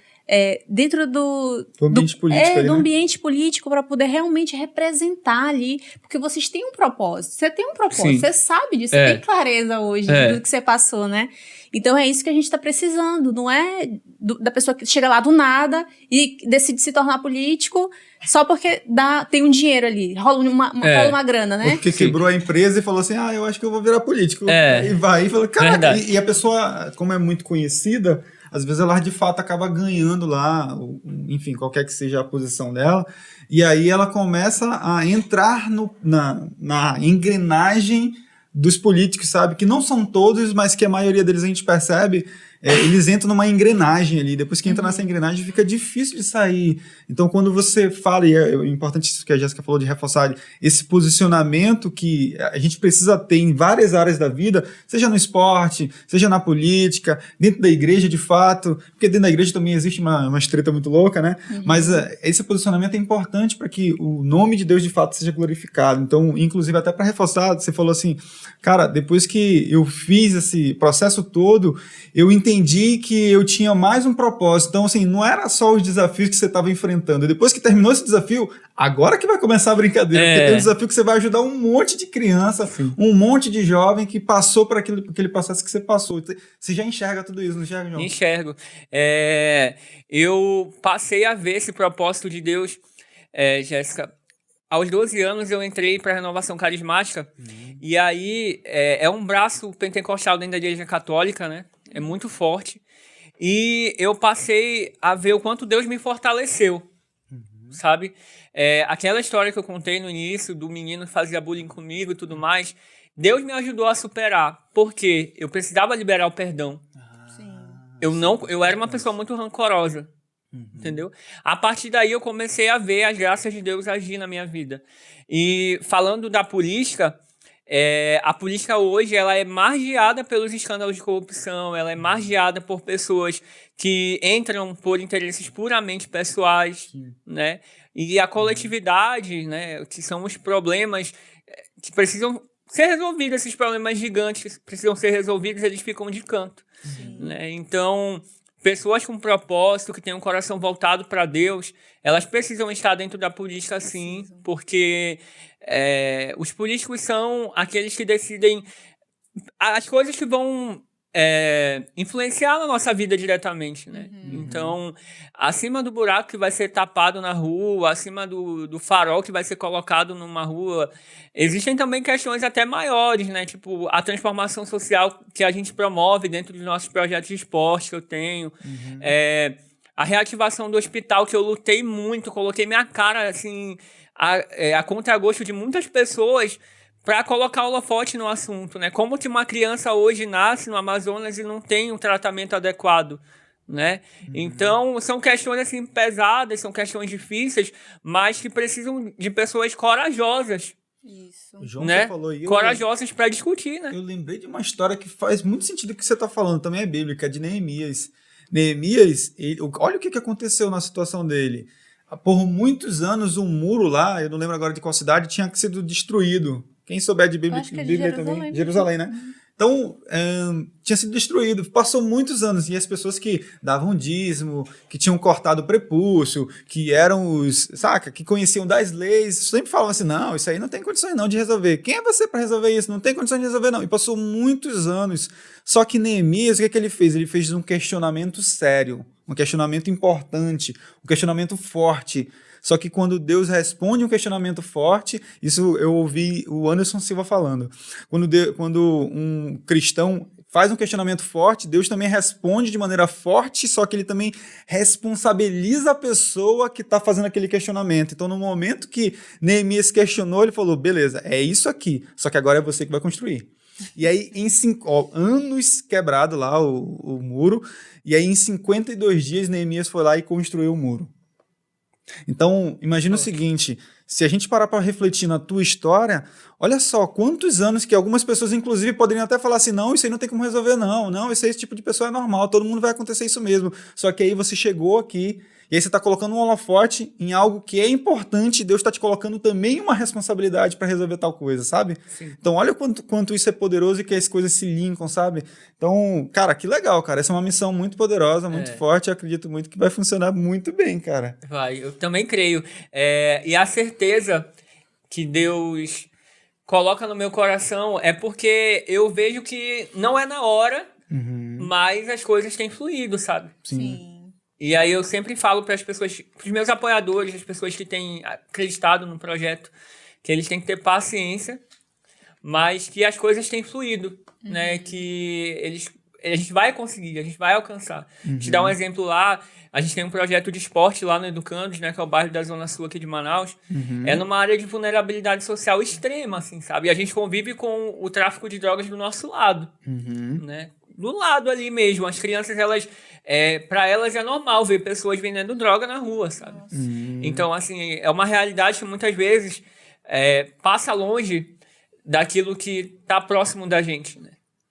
do ambiente político, do ambiente político, para poder realmente representar ali, porque vocês têm um propósito, você tem um propósito, você sabe disso, você tem clareza hoje do que você passou, né? Então é isso que a gente está precisando, não é da pessoa que chega lá do nada e decide se tornar político só porque tem um dinheiro ali, rola uma grana, né? Porque quebrou a empresa e falou assim, eu acho que eu vou virar político. E vai, e fala, caraca, e a pessoa, como é muito conhecida, às vezes ela de fato acaba ganhando lá, enfim, qualquer que seja a posição dela, e aí ela começa a entrar na engrenagem dos políticos, sabe? Que não são todos, mas que a maioria deles a gente percebe, eles entram numa engrenagem ali, depois que entra nessa engrenagem fica difícil de sair. Então quando você fala, e é importante isso que a Jéssica falou de reforçar, esse posicionamento que a gente precisa ter em várias áreas da vida, seja no esporte, seja na política, dentro da igreja de fato, porque dentro da igreja também existe uma treta muito louca, né? Mas esse posicionamento é importante para que o nome de Deus de fato seja glorificado. Então, inclusive até para reforçar, você falou assim, cara, depois que eu fiz esse processo todo, eu entendi que eu tinha mais um propósito. Então, assim, não era só os desafios que você estava enfrentando. Depois que terminou esse desafio, agora que vai começar a brincadeira. Porque tem um desafio que você vai ajudar um monte de criança, um monte de jovem que passou por aquele processo que você passou. Você já enxerga tudo isso, não enxerga, João? Enxergo. Eu passei a ver esse propósito de Deus, Jéssica. Aos 12 anos eu entrei para a Renovação Carismática. E aí é um braço pentecostal dentro da Igreja Católica, né? É muito forte. E eu passei a ver o quanto Deus me fortaleceu. sabe? Aquela história que eu contei no início, do menino que fazia bullying comigo e tudo mais, Deus me ajudou a superar, porque eu precisava liberar o perdão. Eu era uma pessoa muito rancorosa, entendeu? A partir daí eu comecei a ver as graças de Deus agir na minha vida. E falando da política, a política hoje ela é margeada pelos escândalos de corrupção, ela é margeada por pessoas que entram por interesses puramente pessoais, né? E a coletividade, né, que são os problemas que precisam ser resolvidos, esses problemas gigantes que precisam ser resolvidos, eles ficam de canto, né? Então, pessoas com propósito, que têm um coração voltado para Deus, elas precisam estar dentro da política, sim, porque os políticos são aqueles que decidem as coisas que vão influenciar na nossa vida diretamente, né? Então, acima do buraco que vai ser tapado na rua, acima do farol que vai ser colocado numa rua, existem também questões até maiores, né? Tipo, a transformação social que a gente promove dentro dos nossos projetos de esporte que eu tenho, a reativação do hospital que eu lutei muito, coloquei minha cara, assim, a contragosto de muitas pessoas, para colocar o holofote no assunto, né? Como que uma criança hoje nasce no Amazonas e não tem um tratamento adequado, né? Então, são questões assim pesadas, são questões difíceis, mas que precisam de pessoas corajosas. Isso. O João, né? você falou aí. Corajosas para discutir, né? Eu lembrei de uma história que faz muito sentido o que você está falando, também é bíblica, de Neemias. Neemias, olha o que aconteceu na situação dele. Por muitos anos, um muro lá, eu não lembro agora de qual cidade, tinha sido destruído. Quem souber de Bíblia, Bíblia também, Jerusalém, né? Então, tinha sido destruído. Passou muitos anos e as pessoas que davam dízimo, que tinham cortado o prepúcio, que eram que conheciam das leis, sempre falavam assim, não, isso aí não tem condições não de resolver. Quem é você para resolver isso? Não tem condições de resolver não. E passou muitos anos. Só que Neemias, o que ele fez? Ele fez um questionamento sério, um questionamento importante, um questionamento forte. Só que quando Deus responde um questionamento forte, isso eu ouvi o Anderson Silva falando, quando um cristão faz um questionamento forte, Deus também responde de maneira forte, só que ele também responsabiliza a pessoa que está fazendo aquele questionamento. Então, no momento que Neemias questionou, ele falou, beleza, é isso aqui, só que agora é você que vai construir. E aí, em 5 anos quebrado lá o muro, e aí em 52 dias Neemias foi lá e construiu o muro. Então, imagina o seguinte, se a gente parar para refletir na tua história, olha só, quantos anos que algumas pessoas, inclusive, poderiam até falar assim, não, isso aí não tem como resolver, não, esse tipo de pessoa é normal, todo mundo vai acontecer isso mesmo. Só que aí você chegou aqui, e aí você está colocando um holofote em algo que é importante, Deus está te colocando também uma responsabilidade para resolver tal coisa, sabe? Sim. Então, olha quanto isso é poderoso e que as coisas se linkam, sabe? Então, cara, que legal, cara. Essa é uma missão muito poderosa, muito forte. Eu acredito muito que vai funcionar muito bem, cara. Vai, eu também creio. E a certeza que Deus coloca no meu coração é porque eu vejo que não é na hora, mas as coisas têm fluído, sabe? Sim. E aí eu sempre falo para as pessoas, para os meus apoiadores, as pessoas que têm acreditado no projeto, que eles têm que ter paciência, mas que as coisas têm fluído, né? Que a gente vai conseguir, a gente vai alcançar. Te dar um exemplo lá, a gente tem um projeto de esporte lá no Educandos, né? Que é o bairro da Zona Sul aqui de Manaus. É numa área de vulnerabilidade social extrema, assim, sabe? E a gente convive com o tráfico de drogas do nosso lado, né? Do lado ali mesmo. As crianças, elas... para elas é normal ver pessoas vendendo droga na rua, sabe? Então, assim, é uma realidade que muitas vezes passa longe daquilo que tá próximo da gente, né?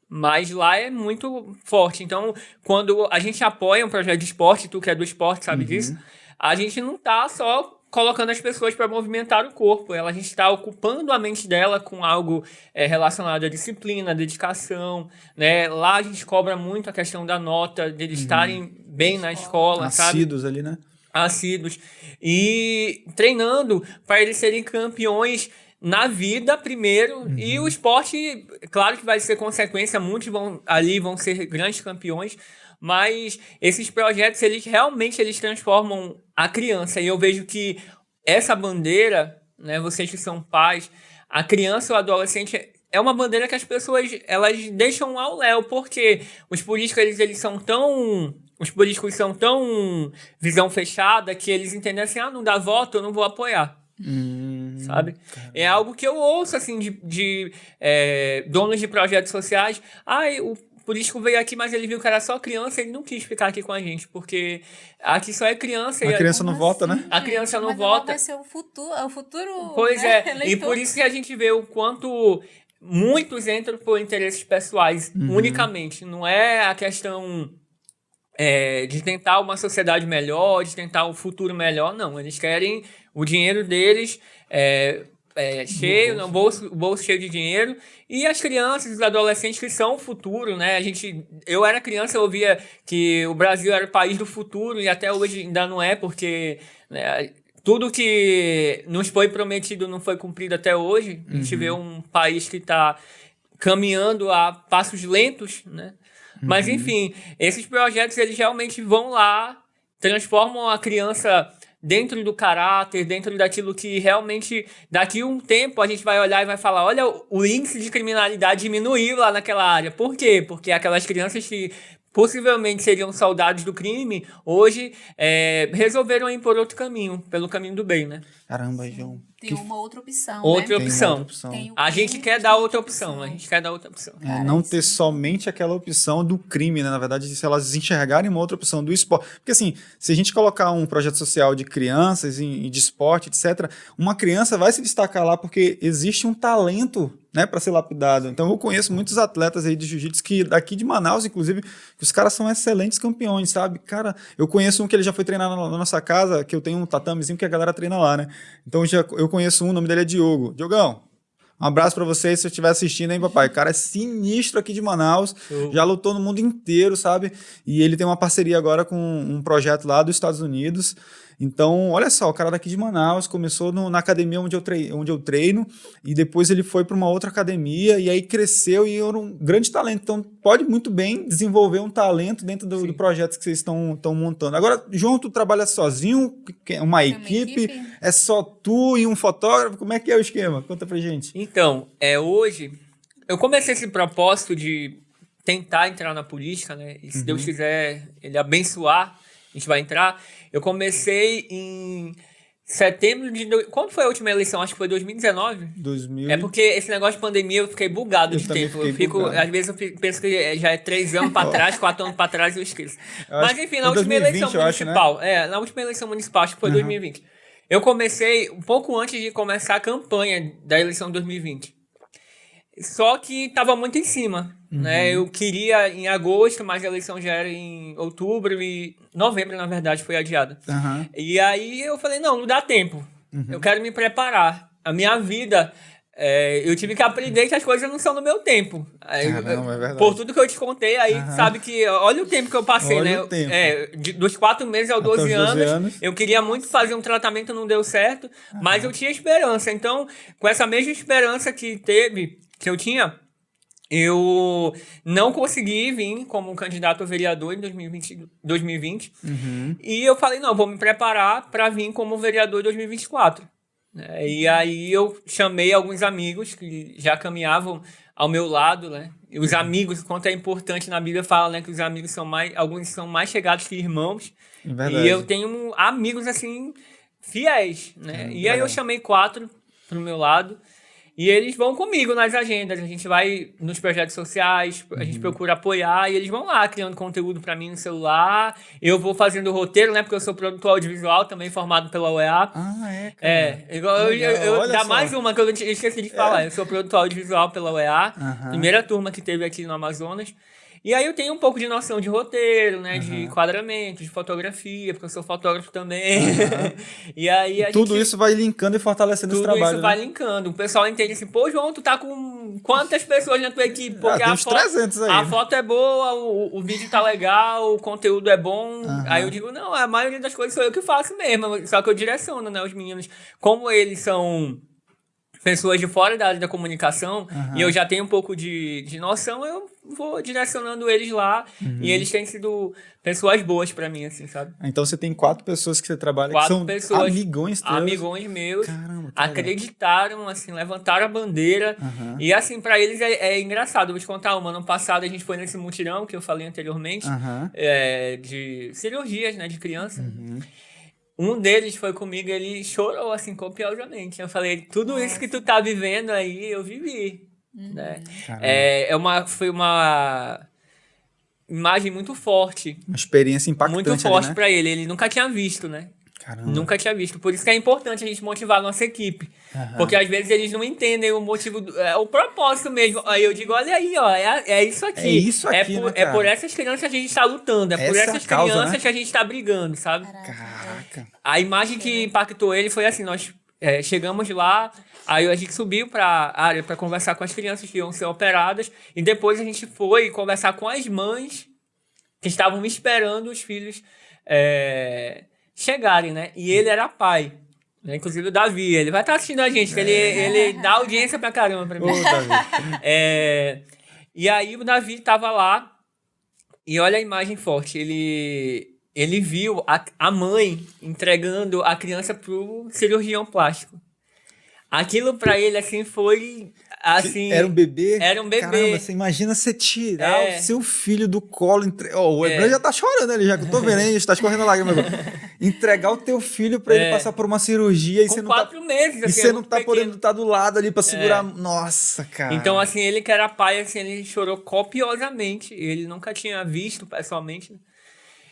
Mas lá é muito forte. Então, quando a gente apoia um projeto de esporte, tu que é do esporte sabe disso, a gente não tá só colocando as pessoas para movimentar o corpo. A gente está ocupando a mente dela com algo relacionado à disciplina, à dedicação, né? Lá a gente cobra muito a questão da nota, de eles estarem bem na escola, sabe? Assíduos ali, né? Assíduos. E treinando para eles serem campeões na vida primeiro, e o esporte, claro que vai ser consequência, muitos vão ser grandes campeões, mas esses projetos, eles realmente transformam a criança. E eu vejo que essa bandeira, né, vocês que são pais, a criança ou adolescente, é uma bandeira que as pessoas, elas deixam ao léu, porque os políticos, eles são tão... Os políticos são tão visão fechada que eles entendem assim, não dá voto, eu não vou apoiar. Sabe? Caramba. É algo que eu ouço, assim, de donos de projetos sociais. O político veio aqui, mas ele viu que era só criança, ele não quis ficar aqui com a gente, porque aqui só é criança. A criança não vota, né? A criança não mas vota. Vai ser o futuro. Pois né, é, e por isso que a gente vê o quanto muitos entram por interesses pessoais, unicamente. Não é a questão de tentar uma sociedade melhor, de tentar um futuro melhor, não. Eles querem o dinheiro deles cheio, no bolso cheio de dinheiro. E as crianças, os adolescentes que são o futuro, né? Eu era criança, eu ouvia que o Brasil era o país do futuro e até hoje ainda não é, porque né, tudo que nos foi prometido não foi cumprido até hoje. A gente vê um país que está caminhando a passos lentos, né? Mas, enfim, esses projetos, eles realmente vão lá, transformam a criança dentro do caráter, dentro daquilo que realmente, daqui a um tempo, a gente vai olhar e vai falar, olha, o índice de criminalidade diminuiu lá naquela área. Por quê? Porque aquelas crianças que possivelmente seriam soldados do crime, hoje resolveram ir por outro caminho, pelo caminho do bem, né? Caramba, João. Tem uma outra opção, outra né? opção. A gente quer dar outra opção. Não ter somente aquela opção do crime, né? Na verdade, se elas enxergarem uma outra opção do esporte. Porque assim, se a gente colocar um projeto social de crianças e de esporte, etc., uma criança vai se destacar lá porque existe um talento, né, para ser lapidado. Então eu conheço muitos atletas aí de jiu-jitsu que daqui de Manaus, inclusive, que os caras são excelentes campeões, sabe? Cara, eu conheço um que ele já foi treinar na nossa casa, que eu tenho um tatamezinho que a galera treina lá, né? Então eu conheço um, o nome dele é Diogo. Diogão, um abraço pra vocês, se você estiver assistindo, hein, papai? O cara é sinistro aqui de Manaus, já lutou no mundo inteiro, sabe? E ele tem uma parceria agora com um projeto lá dos Estados Unidos. Então, olha só, o cara daqui de Manaus começou na academia onde eu treino e depois ele foi para uma outra academia e aí cresceu e era um grande talento. Então, pode muito bem desenvolver um talento dentro do projeto que vocês estão montando. Agora, João, tu trabalha sozinho? Uma equipe? É só tu e um fotógrafo? Como é que é o esquema? Conta pra gente. Então, hoje, eu comecei esse propósito de tentar entrar na política, né? E se Deus quiser, ele abençoar, a gente vai entrar. Eu comecei em setembro de... Quando foi a última eleição? Acho que foi 2019. É porque esse negócio de pandemia eu fiquei bugado de tempo. Às vezes eu penso que já é 3 anos para trás, 4 anos para trás eu esqueço. Mas enfim, na última eleição municipal. Na última eleição municipal, acho que foi 2020. Eu comecei um pouco antes de começar a campanha da eleição de 2020. Só que estava muito em cima, né? Eu queria em agosto, mas a eleição já era em outubro e novembro, na verdade, foi adiada. E aí eu falei, não dá tempo. Eu quero me preparar. A minha vida, eu tive que aprender que as coisas não são no meu tempo. Caramba, é verdade. Por tudo que eu te contei, aí sabe que... Olha o tempo que eu passei, olha, né? Dos 4 meses aos 12 anos, eu queria muito fazer um tratamento, não deu certo, mas eu tinha esperança. Então, com essa mesma esperança que eu tinha, eu não consegui vir como candidato a vereador em 2020. E eu falei, não, vou me preparar para vir como vereador em 2024. E aí eu chamei alguns amigos que já caminhavam ao meu lado, né? E os amigos, quanto é importante na Bíblia, fala, né, que os amigos alguns são mais chegados que irmãos. E eu tenho amigos, assim, fiéis, né? E aí eu chamei 4 pro meu lado. E eles vão comigo nas agendas, a gente vai nos projetos sociais, a gente procura apoiar, e eles vão lá criando conteúdo para mim no celular. Eu vou fazendo o roteiro, né, porque eu sou produtor audiovisual, também formado pela UEA. Eu dá mais uma que eu esqueci de falar, eu sou produtor audiovisual pela UEA, primeira turma que teve aqui no Amazonas. E aí eu tenho um pouco de noção de roteiro, né? De enquadramento, de fotografia, porque eu sou fotógrafo também. E aí tudo isso vai linkando e fortalecendo esse trabalho. Tudo isso vai linkando. O pessoal entende assim, pô, João, tu tá com quantas pessoas na tua equipe? Porque tem uns 300 aí. A foto é boa, o vídeo tá legal, o conteúdo é bom. Aí eu digo, não, a maioria das coisas sou eu que faço mesmo. Só que eu direciono, né? Os meninos, como eles são pessoas de fora da área da comunicação, e eu já tenho um pouco de noção, eu vou direcionando eles lá. E eles têm sido pessoas boas pra mim, assim, sabe? Então você tem 4 pessoas que você trabalha 4 que são pessoas, amigões teus. amigões meus. Caramba, que legal. Acreditaram, assim, levantaram a bandeira. E, assim, pra eles é engraçado. Vou te contar uma. Ano passado a gente foi nesse mutirão que eu falei anteriormente, de cirurgias, né, de criança. Um deles foi comigo, ele chorou, assim, copiosamente. Eu falei, tudo isso que tu tá vivendo aí, eu vivi. Né? Foi uma imagem muito forte. Uma experiência impactante. Muito forte ali, né? pra ele. Ele nunca tinha visto, né? Caramba. Nunca tinha visto. Por isso que é importante a gente motivar a nossa equipe. Porque às vezes eles não entendem o motivo, o propósito mesmo. Aí eu digo, olha aí, ó, é isso aqui. É isso aqui, é por essas crianças que a gente tá lutando. É por Essa é a essas causa, crianças né? que a gente tá brigando, sabe? Caraca. A imagem que impactou ele foi assim, nós chegamos lá, aí a gente subiu pra área pra conversar com as crianças que iam ser operadas, e depois a gente foi conversar com as mães que estavam esperando os filhos chegarem, né? E ele era pai, né? Inclusive o Davi, ele vai estar assistindo a gente, que ele dá audiência pra caramba pra mim. Ô, Davi. E aí o Davi tava lá, e olha a imagem forte, ele viu a mãe entregando a criança pro cirurgião plástico. Aquilo pra ele, assim, foi... Assim, Era um bebê? Era um bebê. Caramba, você imagina você tirar o seu filho do colo. O Hebran já tá chorando ali, já que eu tô vendo, hein? Está escorrendo a lágrima agora. Entregar o teu filho pra ele passar por uma cirurgia e com você não 4 meses, assim, e você não tá pequeno. podendo estar do lado ali pra segurar. Nossa, cara. Então, assim, ele que era pai, assim, ele chorou copiosamente. Ele nunca tinha visto pessoalmente, né?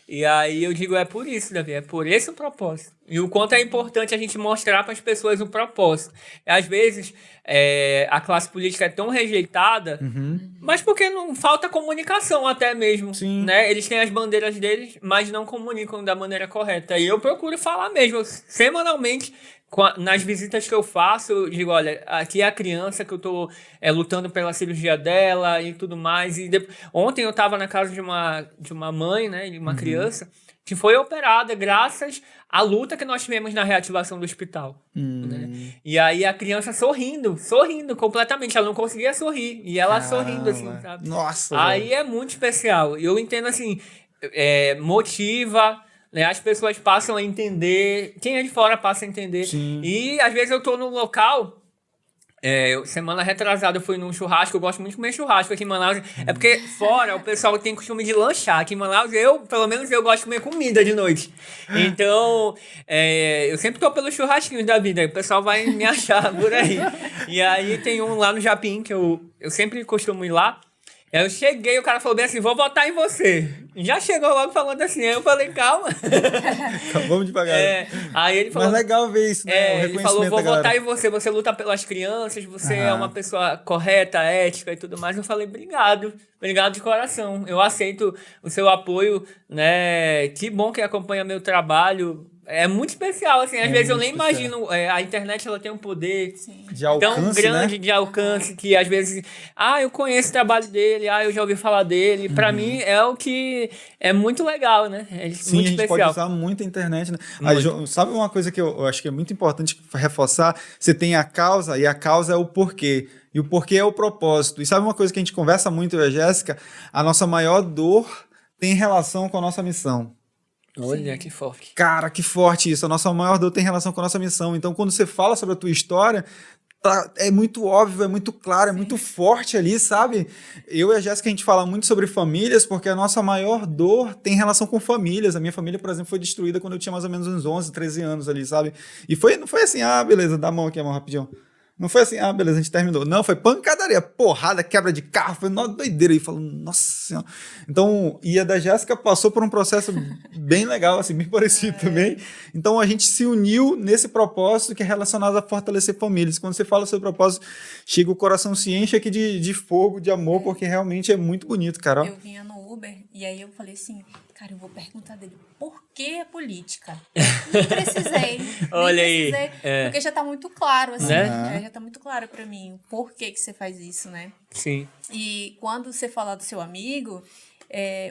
E aí eu digo, é por isso, Davi, é por esse o propósito. E o quanto é importante a gente mostrar para as pessoas o propósito. Às vezes, a classe política é tão rejeitada, mas porque não falta comunicação até mesmo. Sim. Né? Eles têm as bandeiras deles, mas não comunicam da maneira correta. E eu procuro falar mesmo, semanalmente, nas visitas que eu faço, eu digo, olha, aqui é a criança que eu tô lutando pela cirurgia dela e tudo mais. E ontem eu tava na casa de uma mãe, né, de uma criança, que foi operada graças à luta que nós tivemos na reativação do hospital. Né? E aí a criança sorrindo completamente, ela não conseguia sorrir. E ela sorrindo, assim, sabe? Nossa, aí é muito especial. Eu entendo, assim, motiva... As pessoas passam a entender, quem é de fora passa a entender. Sim. E às vezes eu tô num local, semana retrasada eu fui num churrasco, eu gosto muito de comer churrasco aqui em Manaus. É porque fora o pessoal tem costume de lanchar. Aqui em Manaus, pelo menos eu gosto de comer comida de noite. Então, eu sempre tô pelos churrasquinhos da vida, o pessoal vai me achar por aí. E aí tem um lá no Japim, que eu sempre costumo ir lá. Eu cheguei, o cara falou bem assim, vou votar em você. Já chegou logo falando assim, aí eu falei, calma. Vamos devagar. Aí ele falou... Mas legal ver isso, né? Ele falou, vou votar em você, você luta pelas crianças, você é uma pessoa correta, ética e tudo mais. Eu falei, obrigado de coração. Eu aceito o seu apoio, né? Que bom que acompanha meu trabalho. É muito especial, assim, às vezes eu nem imagino, a internet ela tem um poder de alcance, tão grande, né? de alcance, que às vezes, eu conheço o trabalho dele, eu já ouvi falar dele, pra mim é o que é muito legal, né? É Sim, muito a gente especial. pode usar muito a internet, né? Sabe uma coisa que eu acho que é muito importante reforçar? Você tem a causa, e a causa é o porquê. E o porquê é o propósito. E sabe uma coisa que a gente conversa muito, eu e a Jéssica? A nossa maior dor tem relação com a nossa missão. Olha, que forte. Cara, que forte isso. A nossa maior dor tem relação com a nossa missão. Então, quando você fala sobre a tua história, é muito óbvio, é muito claro, é muito forte ali, sabe? Eu e a Jéssica, a gente fala muito sobre famílias, porque a nossa maior dor tem relação com famílias. A minha família, por exemplo, foi destruída quando eu tinha mais ou menos uns 11, 13 anos ali, sabe? E não foi assim, beleza, dá a mão aqui, a mão rapidinho. Não foi assim, beleza, a gente terminou. Não, foi pancadaria, porrada, quebra de carro, foi uma doideira. E falou, nossa senhora. Então, e a da Jéssica passou por um processo bem legal, assim, bem parecido também. Então, a gente se uniu nesse propósito que é relacionado a fortalecer famílias. Quando você fala sobre propósito, chega o coração se enche aqui de fogo, de amor, porque realmente é muito bonito, cara. Eu vinha no Uber e aí eu falei assim, cara, eu vou perguntar dele, por que a política? Nem precisei. Olha aí. Porque já tá muito claro, assim, Né? já tá muito claro pra mim o porquê que você faz isso, né? Sim. E quando você fala do seu amigo,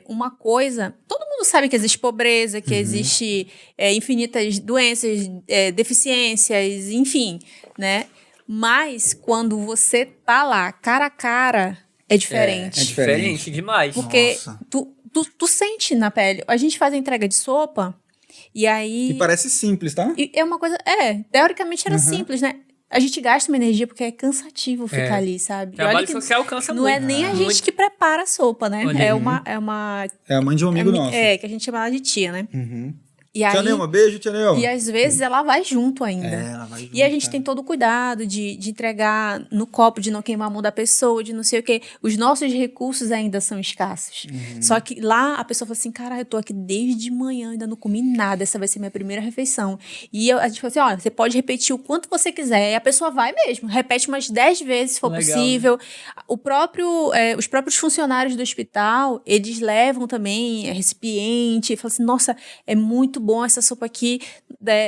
uma coisa... Todo mundo sabe que existe pobreza, que existe infinitas doenças, deficiências, enfim, né? Mas quando você tá lá, cara a cara, é diferente. É diferente demais. Porque tu sente na pele. A gente faz a entrega de sopa e aí... E parece simples, tá? E é uma coisa... teoricamente era simples, né? A gente gasta uma energia porque é cansativo ficar ali, sabe? Trabalho social cansa não muito. Não é nem a gente que prepara a sopa, né? Olha, É uma... É a mãe de um amigo nosso. Que a gente chama ela de tia, né? E aí, tia Neuma, beijo, tia Neuma. E às vezes ela vai junto ainda. Ela vai junto, e a gente tem todo o cuidado de entregar no copo, de não queimar a mão da pessoa, de não sei o quê. Os nossos recursos ainda são escassos. Só que lá a pessoa fala assim, cara, eu tô aqui desde manhã, ainda não comi nada, essa vai ser minha primeira refeição. E a gente fala assim, olha, você pode repetir o quanto você quiser, e a pessoa vai mesmo, repete umas 10 vezes se for possível. Os próprios funcionários do hospital, eles levam também recipiente, e falam assim, nossa, é muito bom essa sopa aqui,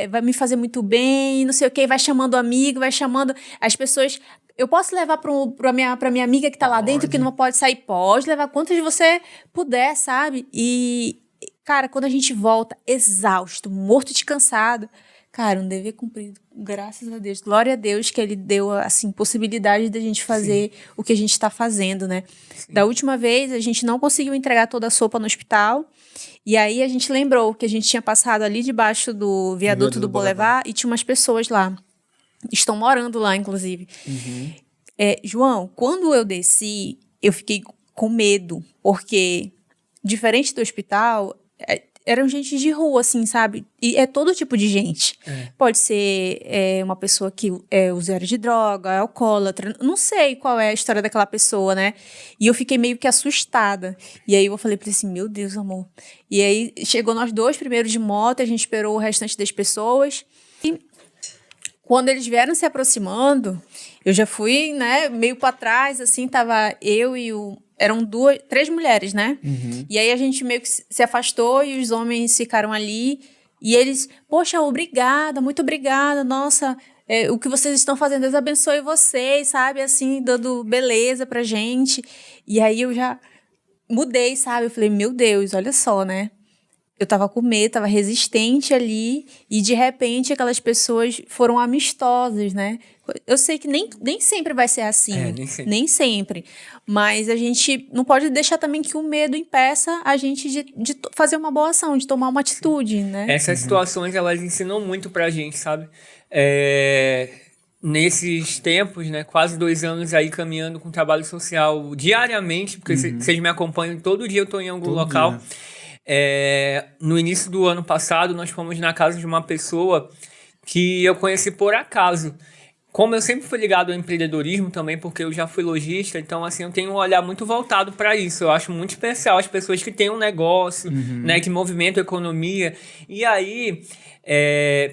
vai me fazer muito bem, não sei o que, vai chamando o amigo, vai chamando as pessoas. Eu posso levar pra minha amiga que tá lá dentro, que não pode sair? Pode levar quantas você puder, sabe? E, cara, quando a gente volta exausto, morto de cansado, cara, um dever cumprido, graças a Deus, glória a Deus que ele deu, assim, possibilidade da gente fazer o que a gente tá fazendo, né? Sim. Da última vez, a gente não conseguiu entregar toda a sopa no hospital. E aí a gente lembrou que a gente tinha passado ali debaixo do viaduto do Boulevard e tinha umas pessoas lá. Estão morando lá, inclusive. João, quando eu desci, eu fiquei com medo, porque, diferente do hospital, eram gente de rua, assim, sabe? E é todo tipo de gente. Pode ser uma pessoa que é usuária de droga, é alcoólatra, não sei qual é a história daquela pessoa, né? E eu fiquei meio que assustada. E aí eu falei pra ele assim, meu Deus, amor. E aí chegou nós dois primeiro de moto, a gente esperou o restante das pessoas. E quando eles vieram se aproximando, eu já fui, né, meio pra trás, assim, tava eu e eram 3 mulheres, né? E aí a gente meio que se afastou e os homens ficaram ali. E eles, poxa, obrigada, muito obrigada, nossa, o que vocês estão fazendo, Deus abençoe vocês, sabe? Assim, dando beleza pra gente. E aí eu já mudei, sabe? Eu falei, meu Deus, olha só, né? Eu tava com medo, tava resistente ali. E de repente aquelas pessoas foram amistosas, né? Eu sei que nem sempre vai ser assim. Nem sempre. Mas a gente não pode deixar também que o medo impeça a gente de fazer uma boa ação, de tomar uma atitude, né? Essas situações, elas ensinam muito pra gente, sabe? Nesses tempos, né? Quase 2 anos aí caminhando com trabalho social diariamente, porque vocês me acompanham, todo dia eu tô em algum local. No início do ano passado, nós fomos na casa de uma pessoa que eu conheci por acaso. Como eu sempre fui ligado ao empreendedorismo também, porque eu já fui lojista, então assim, eu tenho um olhar muito voltado para isso. Eu acho muito especial as pessoas que têm um negócio, né, que movimentam a economia. E aí,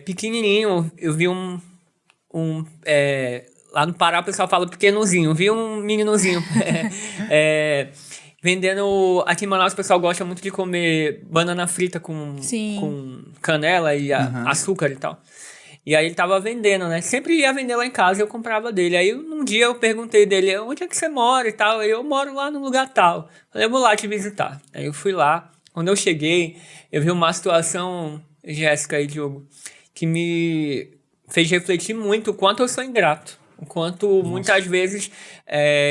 pequenininho, eu vi lá no Pará o pessoal fala pequenozinho, eu vi um meninozinho vendendo. Aqui em Manaus o pessoal gosta muito de comer banana frita com canela e açúcar e tal. E aí ele tava vendendo, né? Sempre ia vender lá em casa e eu comprava dele. Aí um dia eu perguntei dele, onde é que você mora e tal? Aí eu moro lá no lugar tal. Falei, eu vou lá te visitar. Aí eu fui lá. Quando eu cheguei, eu vi uma situação, Jéssica e Diogo, que me fez refletir muito o quanto eu sou ingrato. O quanto muitas vezes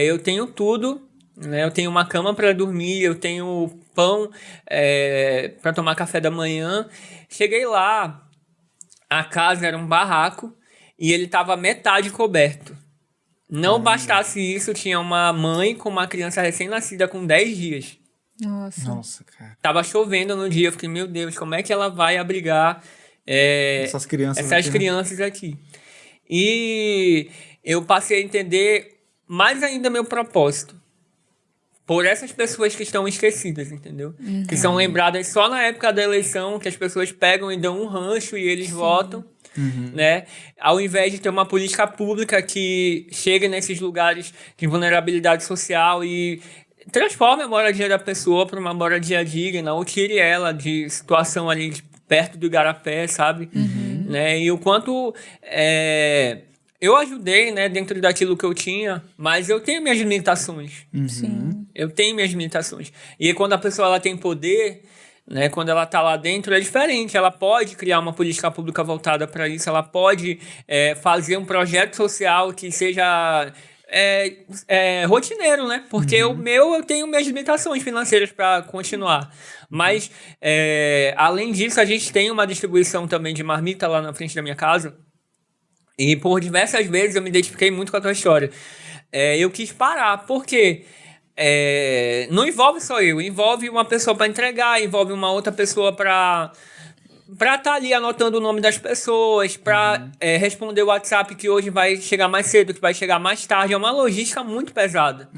eu tenho tudo, né? Eu tenho uma cama para dormir, eu tenho pão para tomar café da manhã. Cheguei lá, a casa era um barraco e ele estava metade coberto. Não bastasse isso, tinha uma mãe com uma criança recém-nascida com 10 dias. Nossa, cara. Tava chovendo no dia, eu fiquei, meu Deus, como é que ela vai abrigar essas crianças aqui? E eu passei a entender mais ainda meu propósito. Por essas pessoas que estão esquecidas, entendeu? Que são lembradas só na época da eleição, que as pessoas pegam e dão um rancho e eles votam, né? Ao invés de ter uma política pública que chegue nesses lugares de vulnerabilidade social e transforme a moradia da pessoa para uma moradia digna, ou tire ela de situação ali perto do igarapé, sabe? Né? E o quanto... eu ajudei, né, dentro daquilo que eu tinha, mas eu tenho minhas limitações. Sim. Eu tenho minhas limitações. E quando a pessoa ela tem poder, né, quando ela está lá dentro, é diferente. Ela pode criar uma política pública voltada para isso, ela pode fazer um projeto social que seja rotineiro, né? Porque eu tenho minhas limitações financeiras para continuar. Mas, além disso, a gente tem uma distribuição também de marmita lá na frente da minha casa. E por diversas vezes eu me identifiquei muito com a tua história. Eu quis parar, porque não envolve só eu, envolve uma pessoa para entregar, envolve uma outra pessoa para estar ali anotando o nome das pessoas, para responder o WhatsApp que hoje vai chegar mais cedo, que vai chegar mais tarde. É uma logística muito pesada.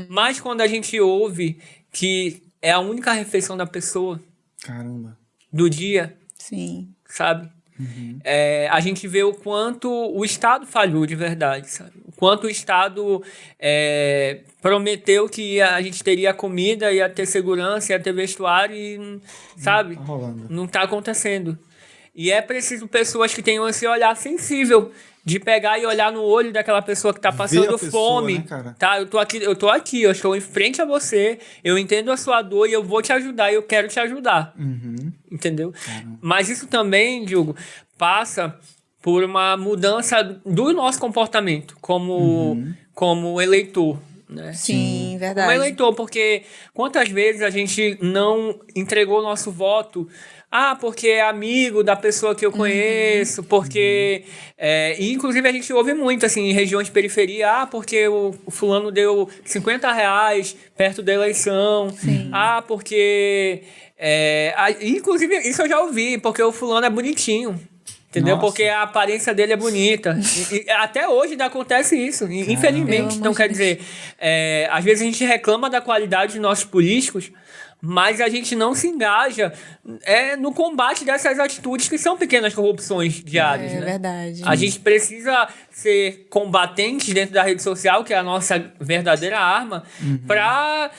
Mas quando a gente ouve que é a única refeição da pessoa, caramba, do dia, sim, sabe? A gente vê o quanto o Estado falhou de verdade, sabe? O quanto o Estado prometeu que a gente teria comida, ia ter segurança, ia ter vestuário e, sabe? Tá rolando. Não tá acontecendo. E é preciso pessoas que tenham esse olhar sensível de pegar e olhar no olho daquela pessoa que tá passando fome, né, cara? tá? Eu tô aqui, eu estou em frente a você, eu entendo a sua dor e eu vou te ajudar, eu quero te ajudar. Entendeu? Mas isso também, Diogo, passa por uma mudança do nosso comportamento como eleitor, né? Sim, verdade. Como eleitor, porque quantas vezes a gente não entregou o nosso voto porque é amigo da pessoa que eu conheço, porque... e inclusive a gente ouve muito, assim, em regiões de periferia, porque o fulano deu R$50 perto da eleição. Sim. Porque... inclusive, isso eu já ouvi, porque o fulano é bonitinho. Entendeu? Nossa. Porque a aparência dele é bonita. E até hoje ainda acontece isso, infelizmente. Então, quer dizer, às vezes a gente reclama da qualidade dos nossos políticos, mas a gente não se engaja no combate dessas atitudes que são pequenas corrupções diárias. É né? verdade. A gente precisa ser combatentes dentro da rede social, que é a nossa verdadeira arma, para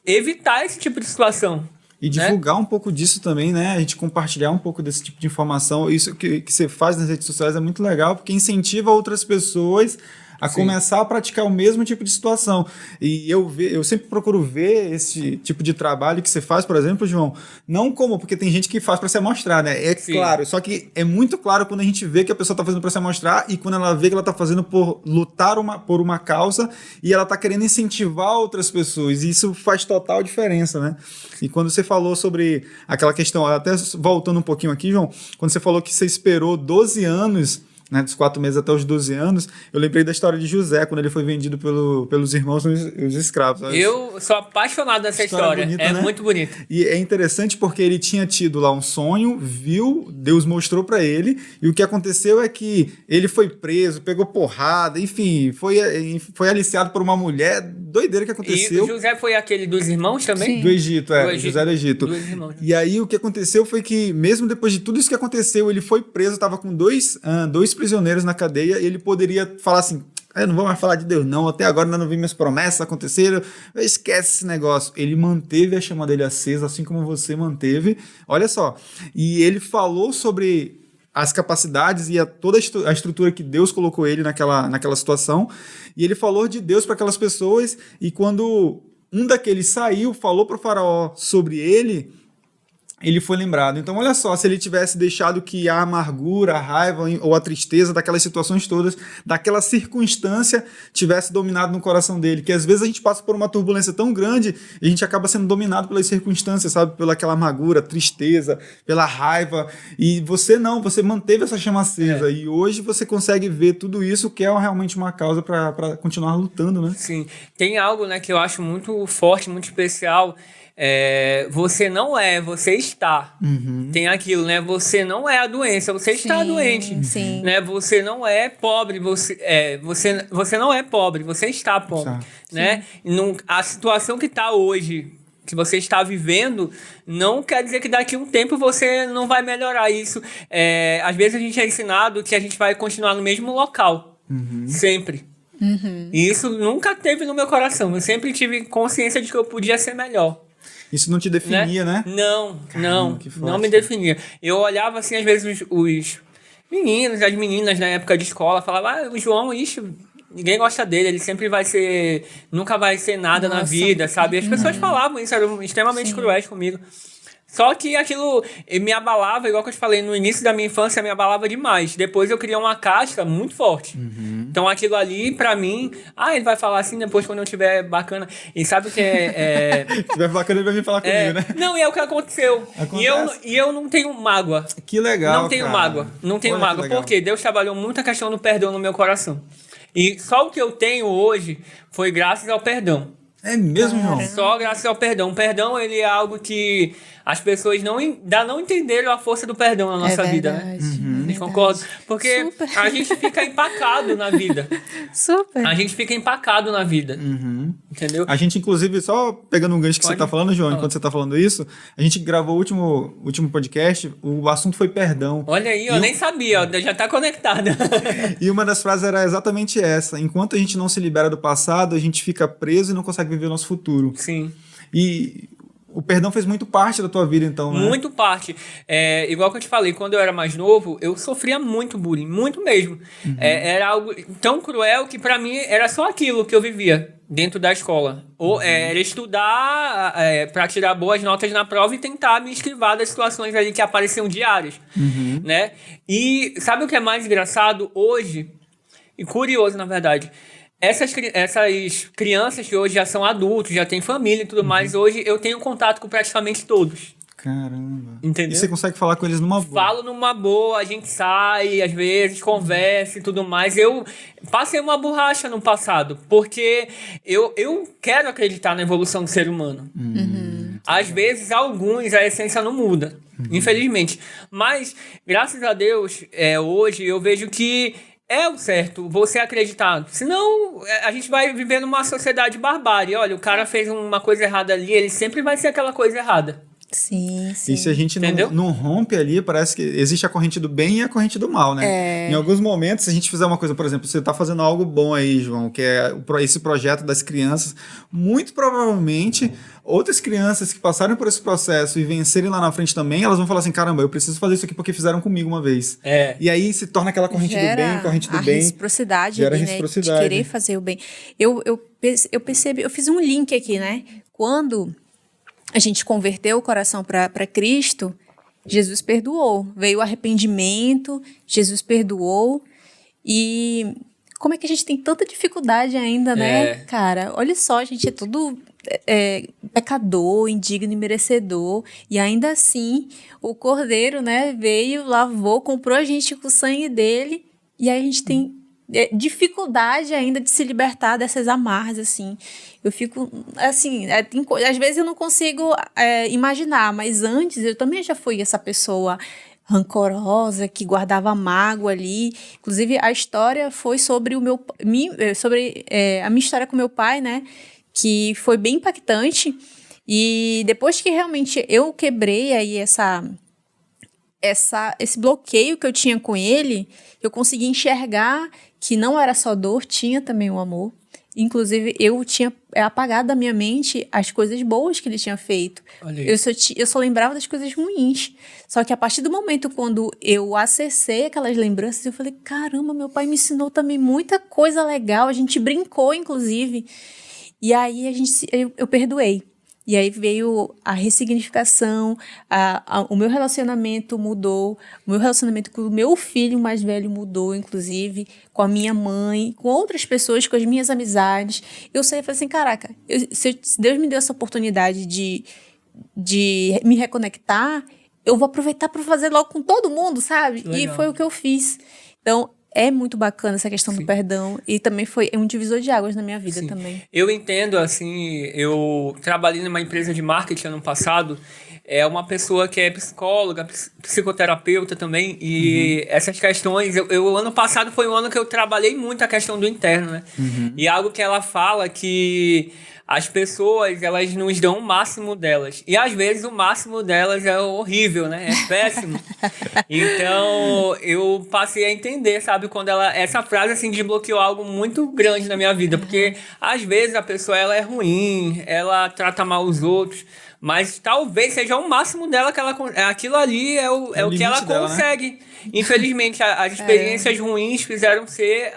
evitar esse tipo de situação. E divulgar um pouco disso também, né? A gente compartilhar um pouco desse tipo de informação. Isso que você faz nas redes sociais é muito legal, porque incentiva outras pessoas a começar a praticar o mesmo tipo de situação. E eu sempre procuro ver esse tipo de trabalho que você faz, por exemplo, João, não porque tem gente que faz para se amostrar, né? Claro, só que é muito claro quando a gente vê que a pessoa está fazendo para se amostrar e quando ela vê que ela está fazendo por lutar por uma causa e ela está querendo incentivar outras pessoas. E isso faz total diferença, né? E quando você falou sobre aquela questão, até voltando um pouquinho aqui, João, quando você falou que você esperou 12 anos, né, dos 4 meses até os 12 anos, eu lembrei da história de José, quando ele foi vendido pelos irmãos os escravos. Eu sou apaixonado dessa história. Bonita, né? Muito bonita. E é interessante porque ele tinha tido lá um sonho, viu, Deus mostrou para ele, e o que aconteceu é que ele foi preso, pegou porrada, enfim, foi aliciado por uma mulher, doideira que aconteceu. E o José foi aquele dos irmãos também? Sim. Do Egito, José do Egito. Dos irmãos. E aí o que aconteceu foi que, mesmo depois de tudo isso que aconteceu, ele foi preso, estava com dois prisioneiros na cadeia, e ele poderia falar assim, eu não vou mais falar de Deus não, até agora ainda não vi minhas promessas acontecerem, esquece esse negócio. Ele manteve a chama dele acesa, assim como você manteve, olha só, e ele falou sobre as capacidades e toda a estrutura que Deus colocou ele naquela situação, e ele falou de Deus para aquelas pessoas, e quando um daqueles saiu, falou para o faraó sobre ele foi lembrado. Então, olha só, se ele tivesse deixado que a amargura, a raiva ou a tristeza daquelas situações todas, daquela circunstância, tivesse dominado no coração dele, que às vezes a gente passa por uma turbulência tão grande e a gente acaba sendo dominado pelas circunstâncias, sabe? Pelaquela amargura, tristeza, pela raiva. E você não, você manteve essa chama acesa. E hoje você consegue ver tudo isso, que é realmente uma causa para continuar lutando, né? Sim. Tem algo, né, que eu acho muito forte, muito especial. Você não você está. Tem aquilo, né? Você não é a doença, você está doente. Sim. Né? Você não é pobre, você não é pobre, você está pobre. Né? A situação que está hoje, que você está vivendo, não quer dizer que daqui a um tempo você não vai melhorar isso. Às vezes a gente é ensinado que a gente vai continuar no mesmo local. Sempre. E isso nunca teve no meu coração. Eu sempre tive consciência de que eu podia ser melhor. Isso não te definia, né? Não, não me definia. Eu olhava assim, às vezes, os meninos, as meninas na época de escola, falavam, o João, ninguém gosta dele, ele sempre nunca vai ser nada na vida, sabe? E as pessoas falavam isso, eram extremamente cruéis comigo. Só que aquilo me abalava, igual que eu te falei, no início da minha infância me abalava demais. Depois eu criei uma casca muito forte. Então aquilo ali, pra mim... ele vai falar assim depois quando eu tiver bacana. E sabe o que é... Se tiver bacana, ele vai vir falar comigo, né? Não, e é o que aconteceu. E eu não tenho mágoa. Que legal, Não tenho cara. mágoa. Não tenho mágoa. Porque Deus trabalhou muito a questão do perdão no meu coração. E só o que eu tenho hoje foi graças ao perdão. É mesmo, João? Só graças ao perdão. O perdão, ele é algo que as pessoas ainda não entenderam a força do perdão na nossa vida, né? Vocês concordam? Porque super. A gente fica empacado na vida. Super. A gente fica empacado na vida. Entendeu? A gente, inclusive, só pegando um gancho que você tá falando, João, enquanto você tá falando isso, a gente gravou o último podcast, o assunto foi perdão. Olha aí, eu nem sabia, ó, já tá conectado. E uma das frases era exatamente essa: enquanto a gente não se libera do passado, a gente fica preso e não consegue viver o nosso futuro. Sim. E o perdão fez muito parte da tua vida, então, né? Muito parte. Igual que eu te falei, quando eu era mais novo, eu sofria muito bullying, muito mesmo. Era algo tão cruel que pra mim era só aquilo que eu vivia dentro da escola. Era estudar pra tirar boas notas na prova e tentar me esquivar das situações ali que apareciam diárias, né? E sabe o que é mais engraçado hoje? E curioso, na verdade. Essas crianças que hoje já são adultos, já têm família e tudo mais, hoje eu tenho contato com praticamente todos. Caramba. Entendeu? E você consegue falar com eles numa boa? Falo numa boa, a gente sai, às vezes, conversa e tudo mais. Eu passei uma borracha no passado, porque eu quero acreditar na evolução do ser humano. Às vezes, a essência não muda, infelizmente. Mas, graças a Deus, hoje eu vejo que é o certo você acreditar. Senão, a gente vai viver numa sociedade barbárie. Olha, o cara fez uma coisa errada ali, ele sempre vai ser aquela coisa errada. Sim. E se a gente não rompe ali, parece que existe a corrente do bem e a corrente do mal, né? Em alguns momentos, se a gente fizer uma coisa, por exemplo, você está fazendo algo bom aí, João, que é esse projeto das crianças, muito provavelmente outras crianças que passaram por esse processo e vencerem lá na frente também, elas vão falar assim, caramba, eu preciso fazer isso aqui porque fizeram comigo uma vez. E aí se torna aquela corrente do bem, corrente do bem. Reciprocidade gera ali, reciprocidade. Né? De querer fazer o bem. Eu percebi, eu fiz um link aqui, né? Quando a gente converteu o coração para Cristo, Jesus perdoou. Veio o arrependimento, Jesus perdoou. E como é que a gente tem tanta dificuldade ainda, né, cara? Olha só, a gente é tudo pecador, indigno e merecedor. E ainda assim, o Cordeiro, né, veio, lavou, comprou a gente com o sangue dele. E aí a gente tem dificuldade ainda de se libertar dessas amarras, assim. Eu fico, assim, às vezes eu não consigo imaginar, mas antes eu também já fui essa pessoa rancorosa, que guardava mágoa ali. Inclusive, a história foi sobre a minha história com meu pai, né? Que foi bem impactante. E depois que realmente eu quebrei aí esse bloqueio que eu tinha com ele, eu consegui enxergar que não era só dor, tinha também o amor. Inclusive, eu tinha apagado da minha mente as coisas boas que ele tinha feito. Eu só lembrava das coisas ruins. Só que a partir do momento quando eu acessei aquelas lembranças, eu falei, caramba, meu pai me ensinou também muita coisa legal. A gente brincou, inclusive. E aí, eu perdoei. E aí veio a ressignificação, o meu relacionamento mudou, o meu relacionamento com o meu filho mais velho mudou, inclusive, com a minha mãe, com outras pessoas, com as minhas amizades. Eu saí e falei assim, caraca, se Deus me deu essa oportunidade de me reconectar, eu vou aproveitar para fazer logo com todo mundo, sabe? E foi o que eu fiz. Então, é muito bacana essa questão do perdão. E também foi um divisor de águas na minha vida também. Eu entendo, assim, eu trabalhei numa empresa de marketing ano passado. É uma pessoa que é psicóloga, psicoterapeuta também. E essas questões... Eu ano passado foi um ano que eu trabalhei muito a questão do interno, né? E algo que ela fala que as pessoas, elas nos dão o máximo delas. E às vezes o máximo delas é horrível, né? É péssimo. Então, eu passei a entender, sabe? Quando essa frase, assim, desbloqueou algo muito grande na minha vida. Porque às vezes a pessoa, ela é ruim, ela trata mal os outros. Mas talvez seja o máximo dela, que aquilo ali é o que ela consegue. Né? Infelizmente, as experiências ruins fizeram ser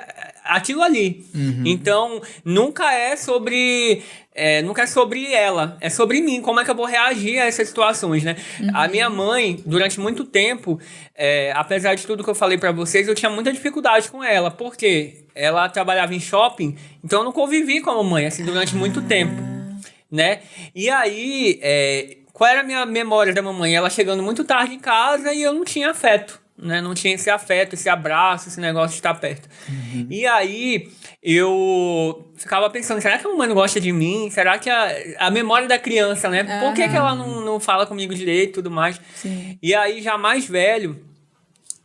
aquilo ali. Então, nunca é sobre ela, é sobre mim, como é que eu vou reagir a essas situações, né? A minha mãe, durante muito tempo, apesar de tudo que eu falei pra vocês, eu tinha muita dificuldade com ela, porque ela trabalhava em shopping, então eu não convivi com a mamãe, assim, durante muito tempo, né? E aí, qual era a minha memória da mamãe? Ela chegando muito tarde em casa e eu não tinha afeto, né? Não tinha esse afeto, esse abraço, esse negócio de estar perto. E aí, eu ficava pensando, será que a mamãe não gosta de mim? Será que a memória da criança, né? Por que ela não fala comigo direito e tudo mais? Sim. E aí, já mais velho,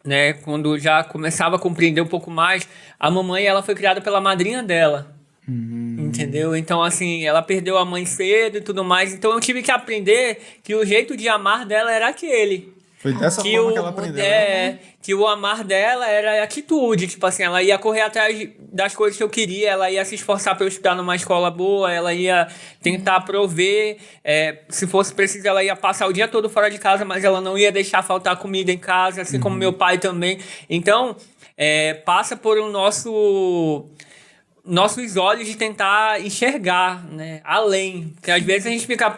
né? Quando já começava a compreender um pouco mais, a mamãe, ela foi criada pela madrinha dela. Entendeu? Então, assim, ela perdeu a mãe cedo e tudo mais. Então, eu tive que aprender que o jeito de amar dela era aquele. Foi dessa forma que ela aprendeu. Que o amar dela era atitude. Tipo assim, ela ia correr atrás das coisas que eu queria, ela ia se esforçar para eu estudar numa escola boa, ela ia tentar prover. Se fosse preciso, ela ia passar o dia todo fora de casa, mas ela não ia deixar faltar comida em casa, assim como meu pai também. Então, passa por um nossos olhos de tentar enxergar, né, além, porque às vezes a gente fica,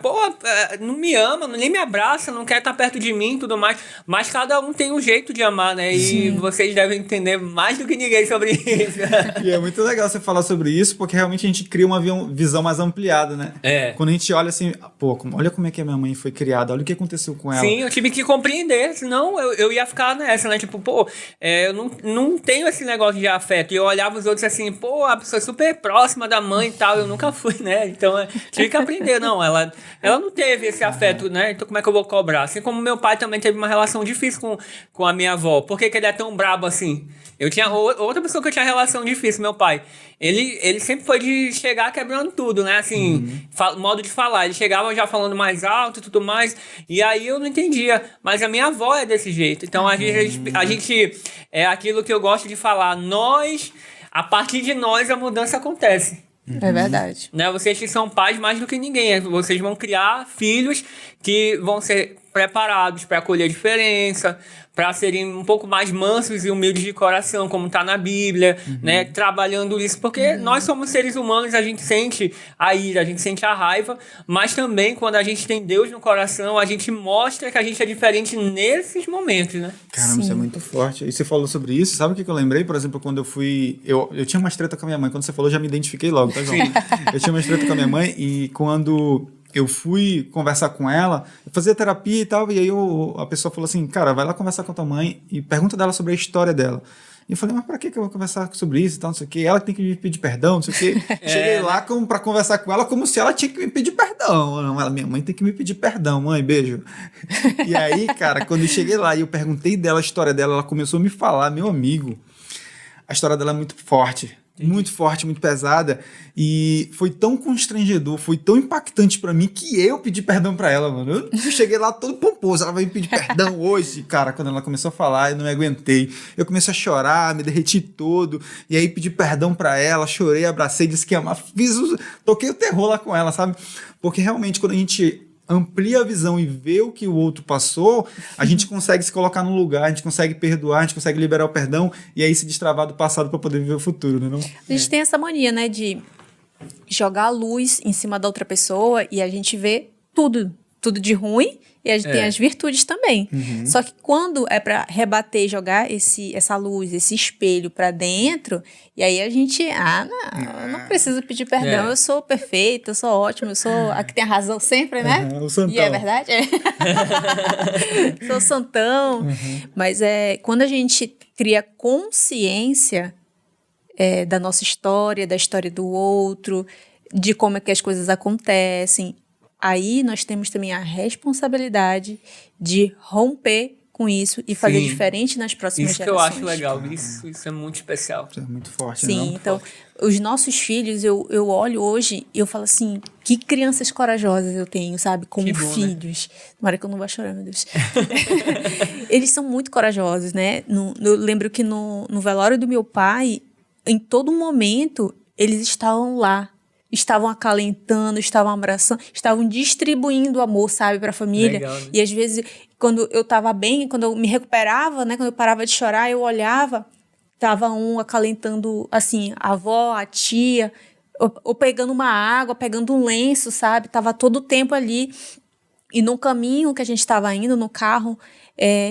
não me ama, nem me abraça, não quer estar perto de mim e tudo mais, mas cada um tem um jeito de amar, né, e vocês devem entender mais do que ninguém sobre isso. E é muito legal você falar sobre isso, porque realmente a gente cria uma visão mais ampliada, né? Quando a gente olha assim, olha como é que a minha mãe foi criada, olha o que aconteceu com ela. Sim, eu tive que compreender, senão eu ia ficar nessa, né, tipo, eu não tenho esse negócio de afeto, e eu olhava os outros assim, a pessoa super próxima da mãe e tal, eu nunca fui, né? Então, tive que aprender, não, ela não teve esse afeto, né? Então, como é que eu vou cobrar? Assim como meu pai também teve uma relação difícil com a minha avó. Por que ele é tão brabo assim? Eu tinha outra pessoa que eu tinha relação difícil, meu pai. Ele sempre foi de chegar quebrando tudo, né? Assim, modo de falar. Ele chegava já falando mais alto e tudo mais. E aí eu não entendia. Mas a minha avó é desse jeito. Então, a gente é aquilo que eu gosto de falar. A partir de nós, a mudança acontece. É verdade. Né? Vocês que são pais mais do que ninguém. Vocês vão criar filhos que vão ser preparados para acolher a diferença, para serem um pouco mais mansos e humildes de coração, como está na Bíblia, né? Trabalhando isso, porque nós somos seres humanos, a gente sente a ira, a gente sente a raiva, mas também quando a gente tem Deus no coração, a gente mostra que a gente é diferente nesses momentos, né? Caramba, isso é muito forte. E você falou sobre isso, sabe o que eu lembrei? Por exemplo, quando eu fui... Eu tinha uma treta com a minha mãe, quando você falou, eu já me identifiquei logo, tá, João? Eu tinha uma treta com a minha mãe e quando eu fui conversar com ela, eu fazia terapia e tal, e aí a pessoa falou assim, cara, vai lá conversar com a tua mãe e pergunta dela sobre a história dela. E eu falei, mas pra que eu vou conversar sobre isso e tal, não sei o quê? Ela tem que me pedir perdão, não sei o quê. Cheguei lá pra conversar com ela como se ela tinha que me pedir perdão. Não, minha mãe tem que me pedir perdão, mãe, beijo. E aí, cara, quando eu cheguei lá e eu perguntei dela a história dela, ela começou a me falar, meu amigo, a história dela é muito forte. Muito forte, muito pesada, e foi tão constrangedor, foi tão impactante pra mim que eu pedi perdão pra ela, mano. Eu cheguei lá todo pomposo, ela vai me pedir perdão hoje, cara. Quando ela começou a falar, eu não me aguentei, eu comecei a chorar, me derreti todo, e aí pedi perdão pra ela, chorei, abracei, disse que ia amar, toquei o terror lá com ela, sabe? Porque realmente quando a gente amplia a visão e vê o que o outro passou, a gente consegue se colocar no lugar, a gente consegue perdoar, a gente consegue liberar o perdão e aí se destravar do passado para poder viver o futuro, né? Não? A gente tem essa mania, né, de jogar a luz em cima da outra pessoa e a gente vê tudo de ruim e a gente tem as virtudes também. Só que quando é para rebater, jogar essa luz, esse espelho para dentro, e aí a gente, eu não preciso pedir perdão, eu sou perfeita, eu sou ótima, eu sou a que tem a razão sempre, né? O santão. E é verdade? Sou santão. Mas quando a gente cria consciência da nossa história, da história do outro, de como é que as coisas acontecem, aí nós temos também a responsabilidade de romper com isso e fazer diferente nas próximas gerações. Isso que eu acho legal, isso é muito especial. Isso é muito forte, Sim, não? então, os nossos filhos, eu olho hoje e eu falo assim, que crianças corajosas eu tenho, sabe? Como filhos. Né? Tomara que eu não vá chorar, meu Deus. Eles são muito corajosos, né? Eu lembro que no velório do meu pai, em todo momento, eles estavam lá. Estavam acalentando, estavam abraçando, estavam distribuindo amor, sabe, para a família. Legal, né? E às vezes, quando eu estava bem, quando eu me recuperava, né, quando eu parava de chorar, eu olhava, tava um acalentando, assim, a avó, a tia, ou pegando uma água, pegando um lenço, sabe? Tava todo o tempo ali. E no caminho que a gente tava indo, no carro,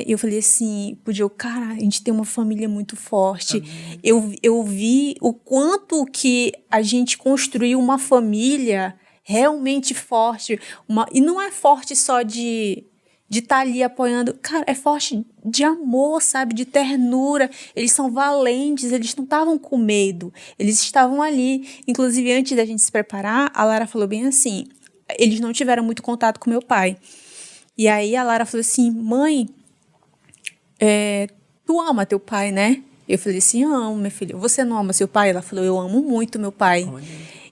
eu falei assim, podia, cara, a gente tem uma família muito forte. Eu vi o quanto que a gente construiu uma família realmente forte. E não é forte só de estar ali apoiando. Cara, é forte de amor, sabe? De ternura. Eles são valentes, eles não estavam com medo. Eles estavam ali. Inclusive, antes da gente se preparar, a Lara falou bem assim, eles não tiveram muito contato com meu pai. E aí a Lara falou assim, mãe, tu ama teu pai, né? Eu falei assim, amo, minha filha. Você não ama seu pai? Ela falou, eu amo muito meu pai. Olha.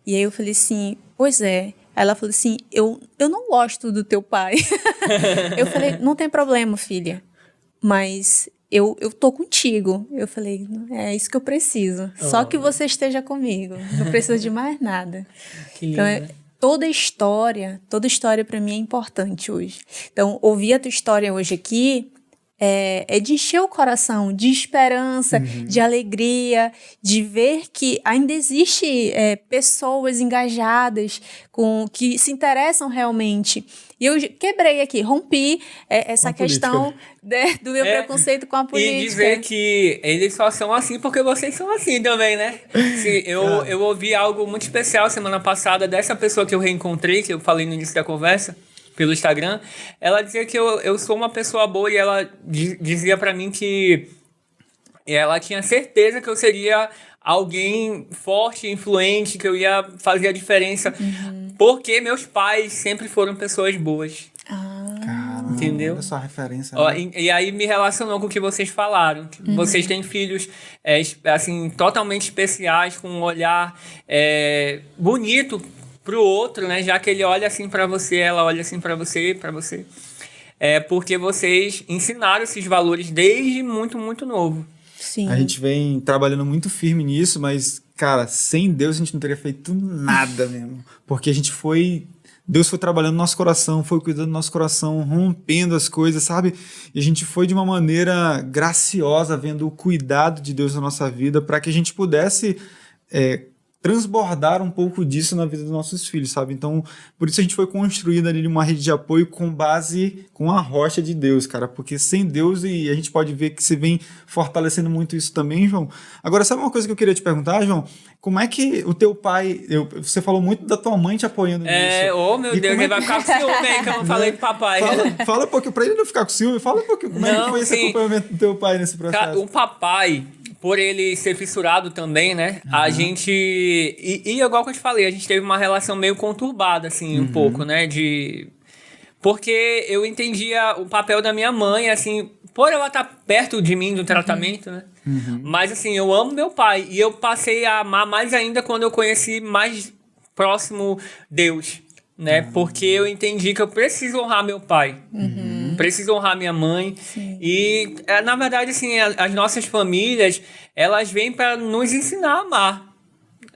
E aí eu falei assim, pois é. Ela falou assim, eu não gosto do teu pai. Eu falei, não tem problema, filha. Mas eu tô contigo. Eu falei, é isso que eu preciso. Só que você esteja comigo. Não precisa de mais nada. Que lindo, né? Toda história para mim é importante hoje. Então, ouvir a tua história hoje aqui é de encher o coração de esperança, de alegria, de ver que ainda existe pessoas engajadas, que se interessam realmente. E eu quebrei aqui, rompi essa questão do meu preconceito com a política. E dizer que eles só são assim porque vocês são assim também, né? Eu ouvi algo muito especial semana passada dessa pessoa que eu reencontrei, que eu falei no início da conversa, pelo Instagram. Ela dizia que eu sou uma pessoa boa e ela dizia pra mim que ela tinha certeza que eu seria alguém forte, influente, que eu ia fazer a diferença. Porque meus pais sempre foram pessoas boas. Caramba, entendeu? Olha só a referência. Ó, né? e aí me relacionou com o que vocês falaram. Vocês têm filhos assim, totalmente especiais, com um olhar bonito pro outro, né? Já que ele olha assim pra você, ela olha assim pra você. Porque vocês ensinaram esses valores desde muito, muito novo. Sim. A gente vem trabalhando muito firme nisso, mas, cara, sem Deus a gente não teria feito nada mesmo. Porque Deus foi trabalhando no nosso coração, foi cuidando do nosso coração, rompendo as coisas, sabe? E a gente foi de uma maneira graciosa, vendo o cuidado de Deus na nossa vida, para que a gente pudesse transbordar um pouco disso na vida dos nossos filhos, sabe? Então, por isso a gente foi construindo ali uma rede de apoio com a rocha de Deus, cara, porque sem Deus, e a gente pode ver que você vem fortalecendo muito isso também, João. Agora, sabe uma coisa que eu queria te perguntar, João? Como é que o teu pai, você falou muito da tua mãe te apoiando nisso. Meu Deus, ele vai ficar com ciúme aí que eu não falei do papai. Fala um pouquinho, pra ele não ficar com ciúme, fala um pouquinho como é que foi esse acompanhamento do teu pai nesse processo. O papai, por ele ser fissurado também, né? A gente... E igual que eu te falei, a gente teve uma relação meio conturbada, assim, um pouco, né? Porque eu entendia o papel da minha mãe, assim... Por ela estar perto de mim do tratamento, né? Mas, assim, eu amo meu pai. E eu passei a amar mais ainda quando eu conheci mais próximo Deus, né? Porque eu entendi que eu preciso honrar meu pai. Preciso honrar minha mãe. Sim. E, na verdade, assim, as nossas famílias, elas vêm para nos ensinar a amar.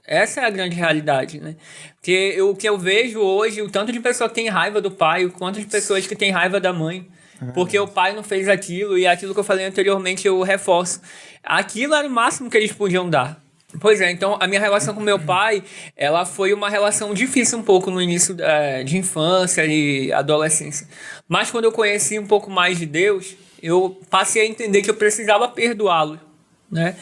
Essa é a grande realidade, né? Porque o que eu vejo hoje, o tanto de pessoa que tem raiva do pai, o quanto de pessoas que tem raiva da mãe. Porque o pai não fez aquilo, e aquilo que eu falei anteriormente eu reforço. Aquilo era o máximo que eles podiam dar. Pois é, então a minha relação com meu pai, ela foi uma relação difícil um pouco no início de infância e adolescência. Mas quando eu conheci um pouco mais de Deus, eu passei a entender que eu precisava perdoá-lo, né?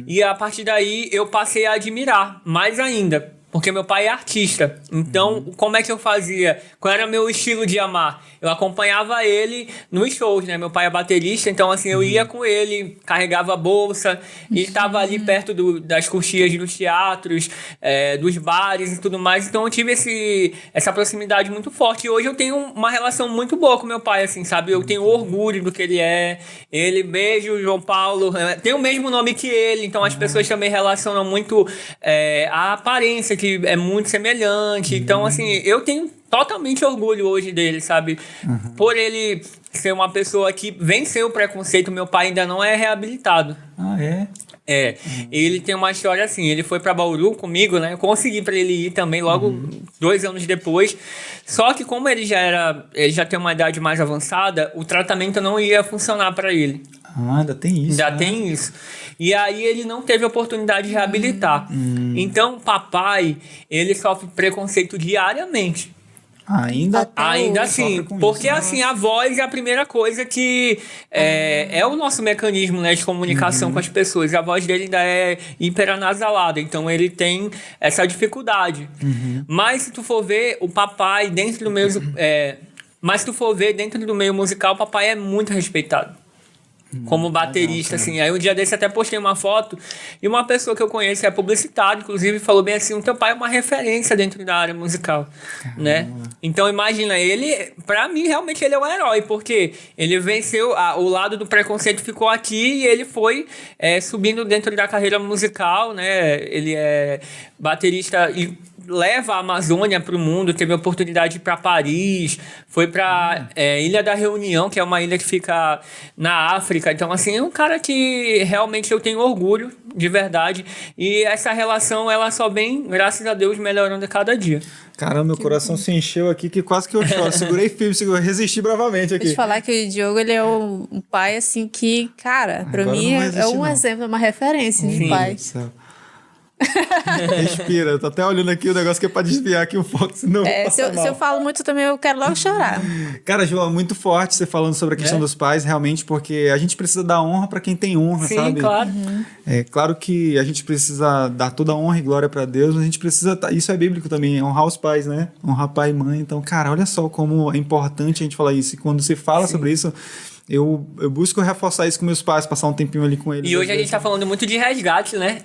E a partir daí eu passei a admirar mais ainda. Porque meu pai é artista. Então, como é que eu fazia? Qual era o meu estilo de amar? Eu acompanhava ele nos shows, né? Meu pai é baterista, então, assim, eu ia com ele, carregava a bolsa, e estava ali perto das coxias dos teatros, dos bares e tudo mais. Então, eu tive essa proximidade muito forte. E hoje eu tenho uma relação muito boa com meu pai, assim, sabe? Eu tenho orgulho do que ele é. Ele, beijo, João Paulo. Tem o mesmo nome que ele, então as pessoas também relacionam muito a aparência, que é muito semelhante. Então, assim, eu tenho totalmente orgulho hoje dele, sabe? Por ele ser uma pessoa que venceu o preconceito, meu pai ainda não é reabilitado. Ah, é? Ele tem uma história assim, ele foi pra Bauru comigo, né? Eu consegui pra ele ir também logo 2 anos depois. Só que como ele já tem uma idade mais avançada, o tratamento não ia funcionar pra ele. Ah, ainda tem isso. Ainda tem isso. E aí ele não teve oportunidade de reabilitar. Então, papai, ele sofre preconceito diariamente. Ainda assim, porque assim, a voz é a primeira coisa que é o nosso mecanismo, né, de comunicação com as pessoas. A voz dele ainda é hiperanasalada, então ele tem essa dificuldade. Mas se tu for ver o papai dentro do meio, mas se tu for ver dentro do meio musical, o papai é muito respeitado. Como baterista, assim. Aí um dia desse até postei uma foto e uma pessoa que eu conheço, é publicitário, inclusive, falou bem assim, o teu pai é uma referência dentro da área musical, né? Então, imagina, ele, pra mim, realmente ele é um herói, porque ele venceu, o lado do preconceito ficou aqui e ele foi subindo dentro da carreira musical, né? Ele é baterista e leva a Amazônia para o mundo, teve a oportunidade de ir para Paris, foi para Ilha da Reunião, que é uma ilha que fica na África. Então, assim, é um cara que realmente eu tenho orgulho, de verdade. E essa relação, ela só vem, graças a Deus, melhorando a cada dia. Caramba, meu coração se encheu aqui, que quase que eu choro. Segurei firme, resisti bravamente aqui. Vou te falar que o Diogo, ele é um pai, assim, que, cara, pra mim é um exemplo, uma referência de pai. Respira, eu tô até olhando aqui o negócio que é pra desviar aqui o foco, senão se eu falo muito também, eu quero logo chorar. Cara, João, é muito forte você falando sobre a questão dos pais, realmente, porque a gente precisa dar honra pra quem tem honra, Sim, sabe? Claro. É claro que a gente precisa dar toda a honra e glória pra Deus, mas a gente precisa, isso é bíblico também, honrar os pais, né? Honrar pai e mãe. Então, cara, olha só como é importante a gente falar isso. E quando você fala sobre isso, eu busco reforçar isso com meus pais, passar um tempinho ali com eles. E hoje a gente tá falando muito de resgate, né?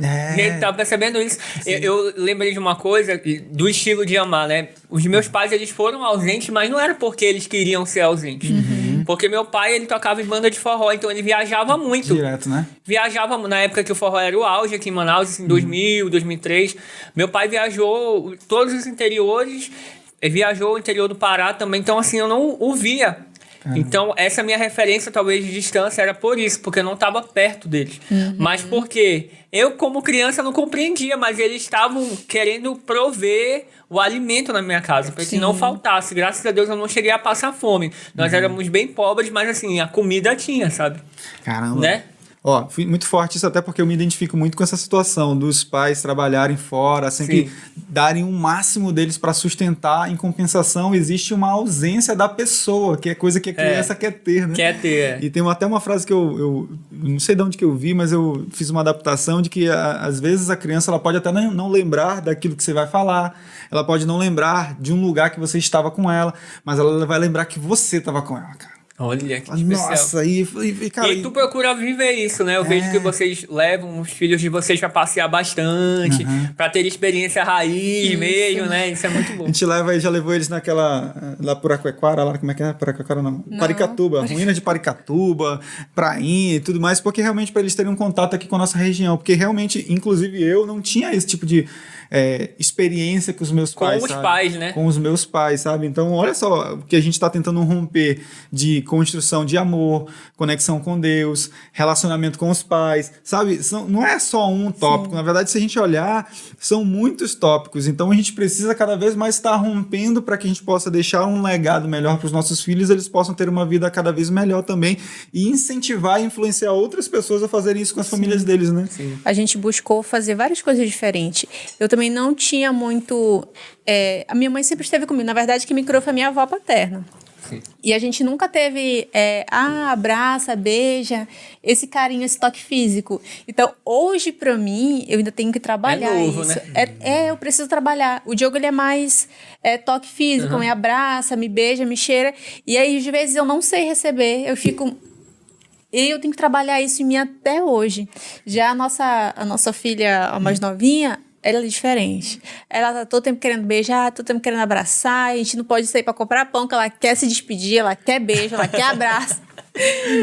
Tá percebendo isso? Eu lembrei de uma coisa, do estilo de amar, né? Os meus pais, eles foram ausentes, mas não era porque eles queriam ser ausentes. Porque meu pai, ele tocava em banda de forró, então ele viajava muito. Direto, né? Viajava na época que o forró era o auge aqui em Manaus, em 2000, 2003. Meu pai viajou todos os interiores, viajou o interior do Pará também, então assim, eu não o via. Então, essa minha referência, talvez, de distância, era por isso, porque eu não estava perto deles. Mas porque eu, como criança, não compreendia, mas eles estavam querendo prover o alimento na minha casa, para que não faltasse. Graças a Deus, eu não cheguei a passar fome. Nós éramos bem pobres, mas assim, a comida tinha, sabe? Caramba. Né? Ó, fui muito forte isso, até porque eu me identifico muito com essa situação dos pais trabalharem fora, sempre darem o máximo deles para sustentar. Em compensação, existe uma ausência da pessoa, que é coisa que a criança quer ter, né? Quer ter. E tem até uma frase que eu não sei de onde que eu vi, mas eu fiz uma adaptação de que às vezes a criança ela pode até não lembrar daquilo que você vai falar, ela pode não lembrar de um lugar que você estava com ela, mas ela vai lembrar que você estava com ela, cara. Olha, que especial. Nossa, cara... E tu procura viver isso, né? Eu vejo que vocês levam os filhos de vocês pra passear bastante, pra ter experiência raiz mesmo, né? Isso é muito bom. A gente já levou eles naquela... Lá por Aquequara, lá como é que é? Puraquequara não. Paricatuba, ruína de Paricatuba, prainha e tudo mais, porque realmente pra eles terem um contato aqui com a nossa região. Porque realmente, inclusive eu, não tinha esse tipo de... experiência com os meus pais, com os pais, né? Com os meus pais, sabe? Então, olha só o que a gente está tentando romper de construção de amor, conexão com Deus, relacionamento com os pais, sabe? Não é só um tópico. Na verdade, se a gente olhar, são muitos tópicos. Então, a gente precisa cada vez mais estar rompendo para que a gente possa deixar um legado melhor para os nossos filhos, eles possam ter uma vida cada vez melhor também e incentivar e influenciar outras pessoas a fazerem isso com as famílias deles, né? Sim. A gente buscou fazer várias coisas diferentes. Eu também não tinha muito... a minha mãe sempre esteve comigo. Na verdade, quem me criou foi a minha avó paterna. Sim. E a gente nunca teve... abraça, beija, esse carinho, esse toque físico. Então, hoje, pra mim, eu ainda tenho que trabalhar novo, isso. Né? Eu preciso trabalhar. O Diogo, ele é mais toque físico, me abraça, me beija, me cheira. E aí, às vezes, eu não sei receber. Eu fico... E eu tenho que trabalhar isso em mim até hoje. Já a nossa filha, a mais novinha... Ela é diferente. Ela tá todo tempo querendo beijar, todo tempo querendo abraçar. A gente não pode sair pra comprar pão, que ela quer se despedir, ela quer beijo, ela quer abraço.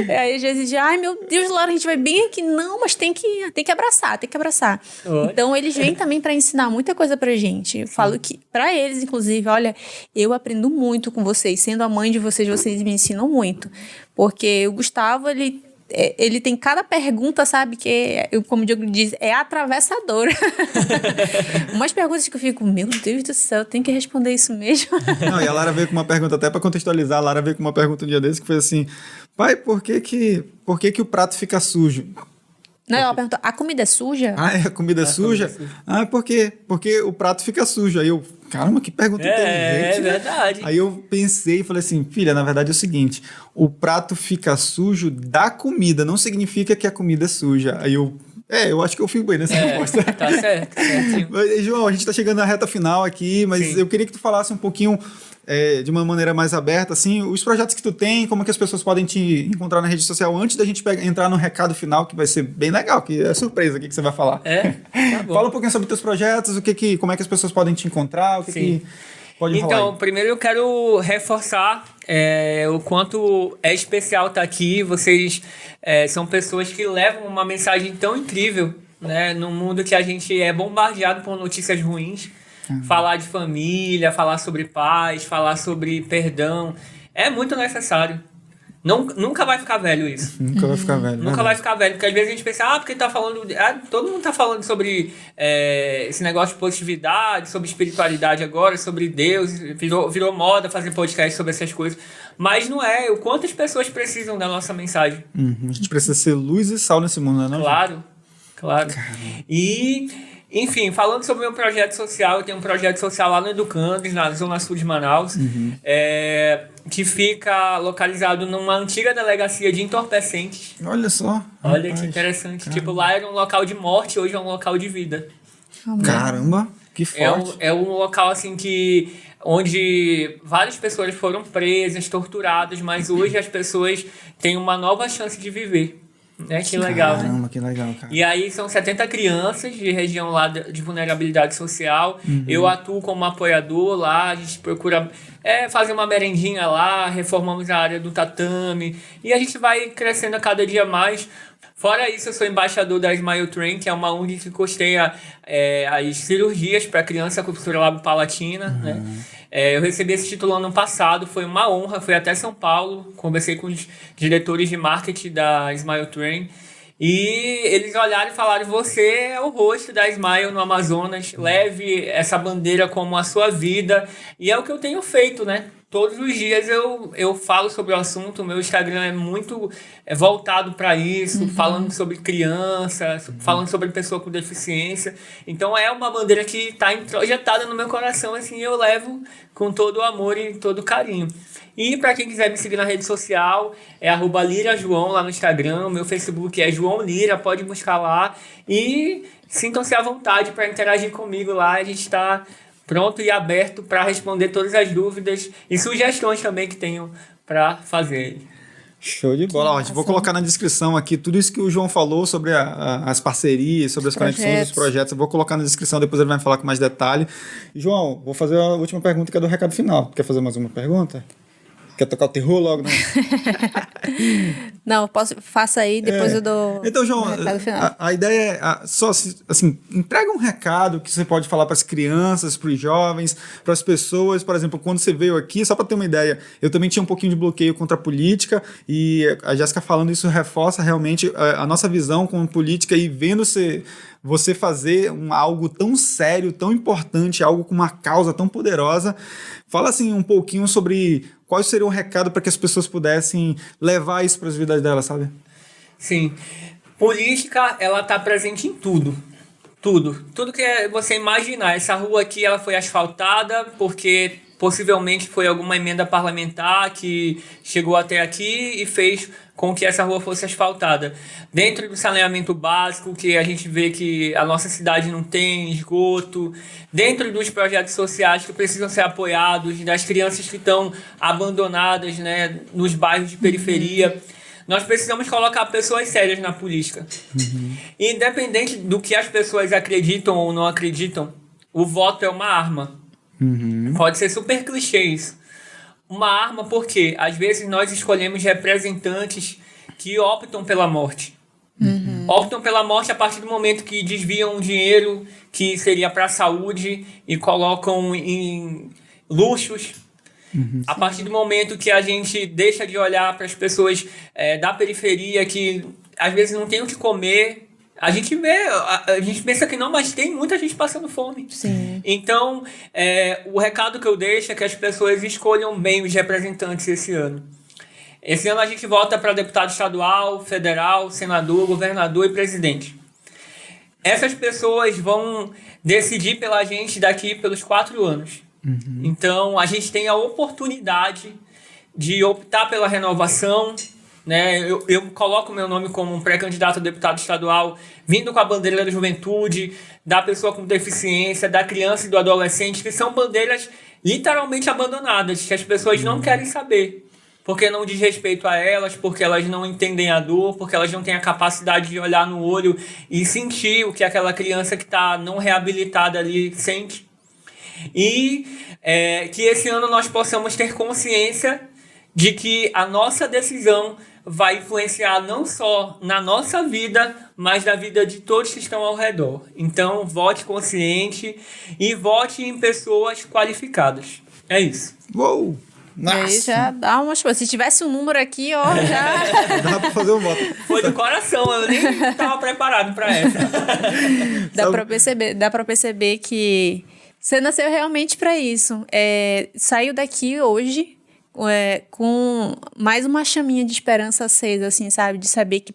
Aí às vezes, ai meu Deus, Laura, a gente vai bem aqui. Não, mas tem que abraçar, tem que abraçar. Então eles vêm também pra ensinar muita coisa pra gente. Eu falo que, pra eles, inclusive, olha, eu aprendo muito com vocês. Sendo a mãe de vocês, vocês me ensinam muito. Porque o Gustavo, ele ele tem cada pergunta, sabe, que, como o Diogo diz, é atravessadora. Umas perguntas que eu fico, meu Deus do céu, eu tenho que responder isso mesmo. Não, e a Lara veio com uma pergunta, até para contextualizar, a Lara veio com uma pergunta um dia desse, que foi assim, pai, por que o prato fica sujo? Não, ela perguntou, a comida é suja? A comida é suja? Por quê? Porque o prato fica sujo. Aí eu, caramba, que pergunta inteligente. É verdade. Aí eu pensei e falei assim, filha, na verdade é o seguinte, o prato fica sujo da comida, não significa que a comida é suja. Aí eu acho que eu fui bem nessa resposta. Tá certo. Mas, João, a gente tá chegando na reta final aqui, mas Sim. eu queria que tu falasse um pouquinho de uma maneira mais aberta, assim, os projetos que tu tem, como que as pessoas podem te encontrar na rede social antes da gente entrar no recado final, que vai ser bem legal, que é surpresa aqui que você vai falar. Tá bom. Fala um pouquinho sobre teus projetos, como é que as pessoas podem te encontrar, o que pode rolar. Então, primeiro eu quero reforçar o quanto é especial estar aqui. Vocês são pessoas que levam uma mensagem tão incrível, né, num mundo que a gente é bombardeado por notícias ruins. Falar de família, falar sobre paz, falar sobre perdão, é muito necessário. Nunca vai ficar velho isso. Nunca vai ficar velho. Nunca vai ficar velho, porque às vezes a gente pensa, porque tá falando... todo mundo tá falando sobre esse negócio de positividade, sobre espiritualidade agora, sobre Deus, virou moda fazer podcast sobre essas coisas. Mas não é, o quanto as pessoas precisam da nossa mensagem. A gente precisa ser luz e sal nesse mundo, não é? Claro. E... Enfim, falando sobre o meu projeto social, eu tenho um projeto social lá no Educandos, na Zona Sul de Manaus, que fica localizado numa antiga delegacia de entorpecentes. Olha só. Olha que interessante. Caramba. Tipo, lá era um local de morte, hoje é um local de vida. Caramba, que forte. É um local, assim, onde várias pessoas foram presas, torturadas, mas hoje as pessoas têm uma nova chance de viver. Que legal, Caramba, né? Que legal, cara. E aí são 70 crianças de região lá de vulnerabilidade social. Eu atuo como apoiador lá, a gente procura fazer uma merendinha lá, reformamos a área do tatame e a gente vai crescendo a cada dia mais. Fora isso, eu sou embaixador da Smile Train, que é uma ONG que custeia as cirurgias para criança com fisura lábio-palatina, né? Eu recebi esse título ano passado, foi uma honra, fui até São Paulo, conversei com os diretores de marketing da Smile Train e eles olharam e falaram, você é o rosto da Smile no Amazonas, leve essa bandeira como a sua vida, e é o que eu tenho feito, né? Todos os dias eu falo sobre o assunto, o meu Instagram é muito voltado para isso, falando sobre criança, falando sobre pessoa com deficiência. Então é uma bandeira que está introjetada no meu coração, assim, eu levo com todo o amor e todo o carinho. E para quem quiser me seguir na rede social, é @LiraJoão lá no Instagram, o meu Facebook é João Lira, pode buscar lá e sintam-se à vontade para interagir comigo lá, a gente está pronto e aberto para responder todas as dúvidas e sugestões também que tenham para fazer. Show de bola. Ó, vou colocar na descrição aqui tudo isso que o João falou sobre as parcerias, sobre as conexões dos projetos. Eu vou colocar na descrição, depois ele vai falar com mais detalhe. E, João, vou fazer a última pergunta que é do recado final. Quer fazer mais uma pergunta? Quer tocar o terror logo, né? Não, faça aí, depois eu dou. Então, João, a ideia é só assim, entrega um recado que você pode falar para as crianças, para os jovens, para as pessoas. Por exemplo, quando você veio aqui, só para ter uma ideia, eu também tinha um pouquinho de bloqueio contra a política e a Jéssica falando isso reforça realmente a nossa visão com política e vendo você fazer algo tão sério, tão importante, algo com uma causa tão poderosa. Fala assim um pouquinho sobre qual seria o recado para que as pessoas pudessem levar isso para as vidas delas, sabe? Sim. Política, ela tá presente em tudo. Tudo que você imaginar. Essa rua aqui, ela foi asfaltada porque possivelmente foi alguma emenda parlamentar que chegou até aqui e fez com que essa rua fosse asfaltada. Dentro do saneamento básico, que a gente vê que a nossa cidade não tem esgoto, dentro dos projetos sociais que precisam ser apoiados, das crianças que estão abandonadas, né, nos bairros de periferia, nós precisamos colocar pessoas sérias na política. Independente do que as pessoas acreditam ou não acreditam, o voto é uma arma. Pode ser super clichê isso. Uma arma porque, às vezes, nós escolhemos representantes que optam pela morte. Optam pela morte a partir do momento que desviam um dinheiro que seria para a saúde e colocam em luxos. A partir do momento que a gente deixa de olhar para as pessoas da periferia que às vezes não tem o que comer, a gente pensa que não, mas tem muita gente passando fome. Sim. Então, o recado que eu deixo é que as pessoas escolham bem os representantes esse ano. Esse ano a gente vota para deputado estadual, federal, senador, governador e presidente. Essas pessoas vão decidir pela gente daqui pelos 4 anos. Então, a gente tem a oportunidade de optar pela renovação, né? Eu coloco meu nome como um pré-candidato a deputado estadual, vindo com a bandeira da juventude, da pessoa com deficiência, da criança e do adolescente, que são bandeiras literalmente abandonadas, que as pessoas não querem saber. Porque não diz respeito a elas, porque elas não entendem a dor, porque elas não têm a capacidade de olhar no olho e sentir o que aquela criança que está não reabilitada ali sente. E que esse ano nós possamos ter consciência de que a nossa decisão vai influenciar não só na nossa vida, mas na vida de todos que estão ao redor. Então, vote consciente e vote em pessoas qualificadas. É isso. Uou! Nossa. E aí já dá umas coisas. Se tivesse um número aqui, ó, já... Dá pra fazer um voto. Foi do coração, eu nem estava preparado para essa. Dá pra perceber que você nasceu realmente para isso. Saiu daqui hoje com mais uma chaminha de esperança acesa, assim, sabe? De saber que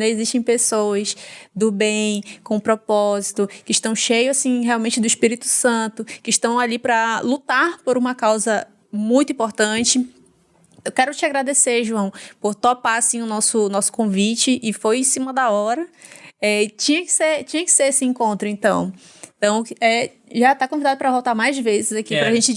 existem pessoas do bem, com propósito, que estão cheios, assim, realmente do Espírito Santo, que estão ali para lutar por uma causa muito importante. Eu quero te agradecer, João, por topar assim, o nosso convite, e foi em cima da hora. Tinha que ser esse encontro, então. Então, já está convidado para voltar mais vezes aqui para a gente...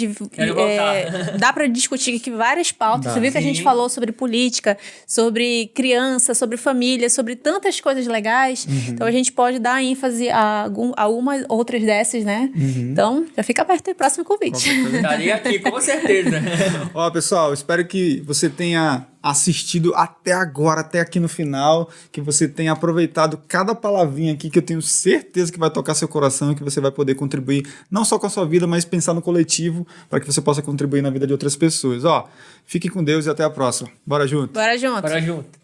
dá para discutir aqui várias pautas. Você viu que a gente falou sobre política, sobre criança, sobre família, sobre tantas coisas legais. Então, a gente pode dar ênfase a algumas outras dessas, né? Então, já fica aberto o próximo convite. Estaria aqui, com certeza. Ó, pessoal, espero que você tenha assistido até agora, até aqui no final, que você tenha aproveitado cada palavrinha aqui, que eu tenho certeza que vai tocar seu coração, que você vai poder contribuir não só com a sua vida, mas pensar no coletivo, para que você possa contribuir na vida de outras pessoas. Ó, fique com Deus e até a próxima. Bora junto. Bora junto. Bora junto.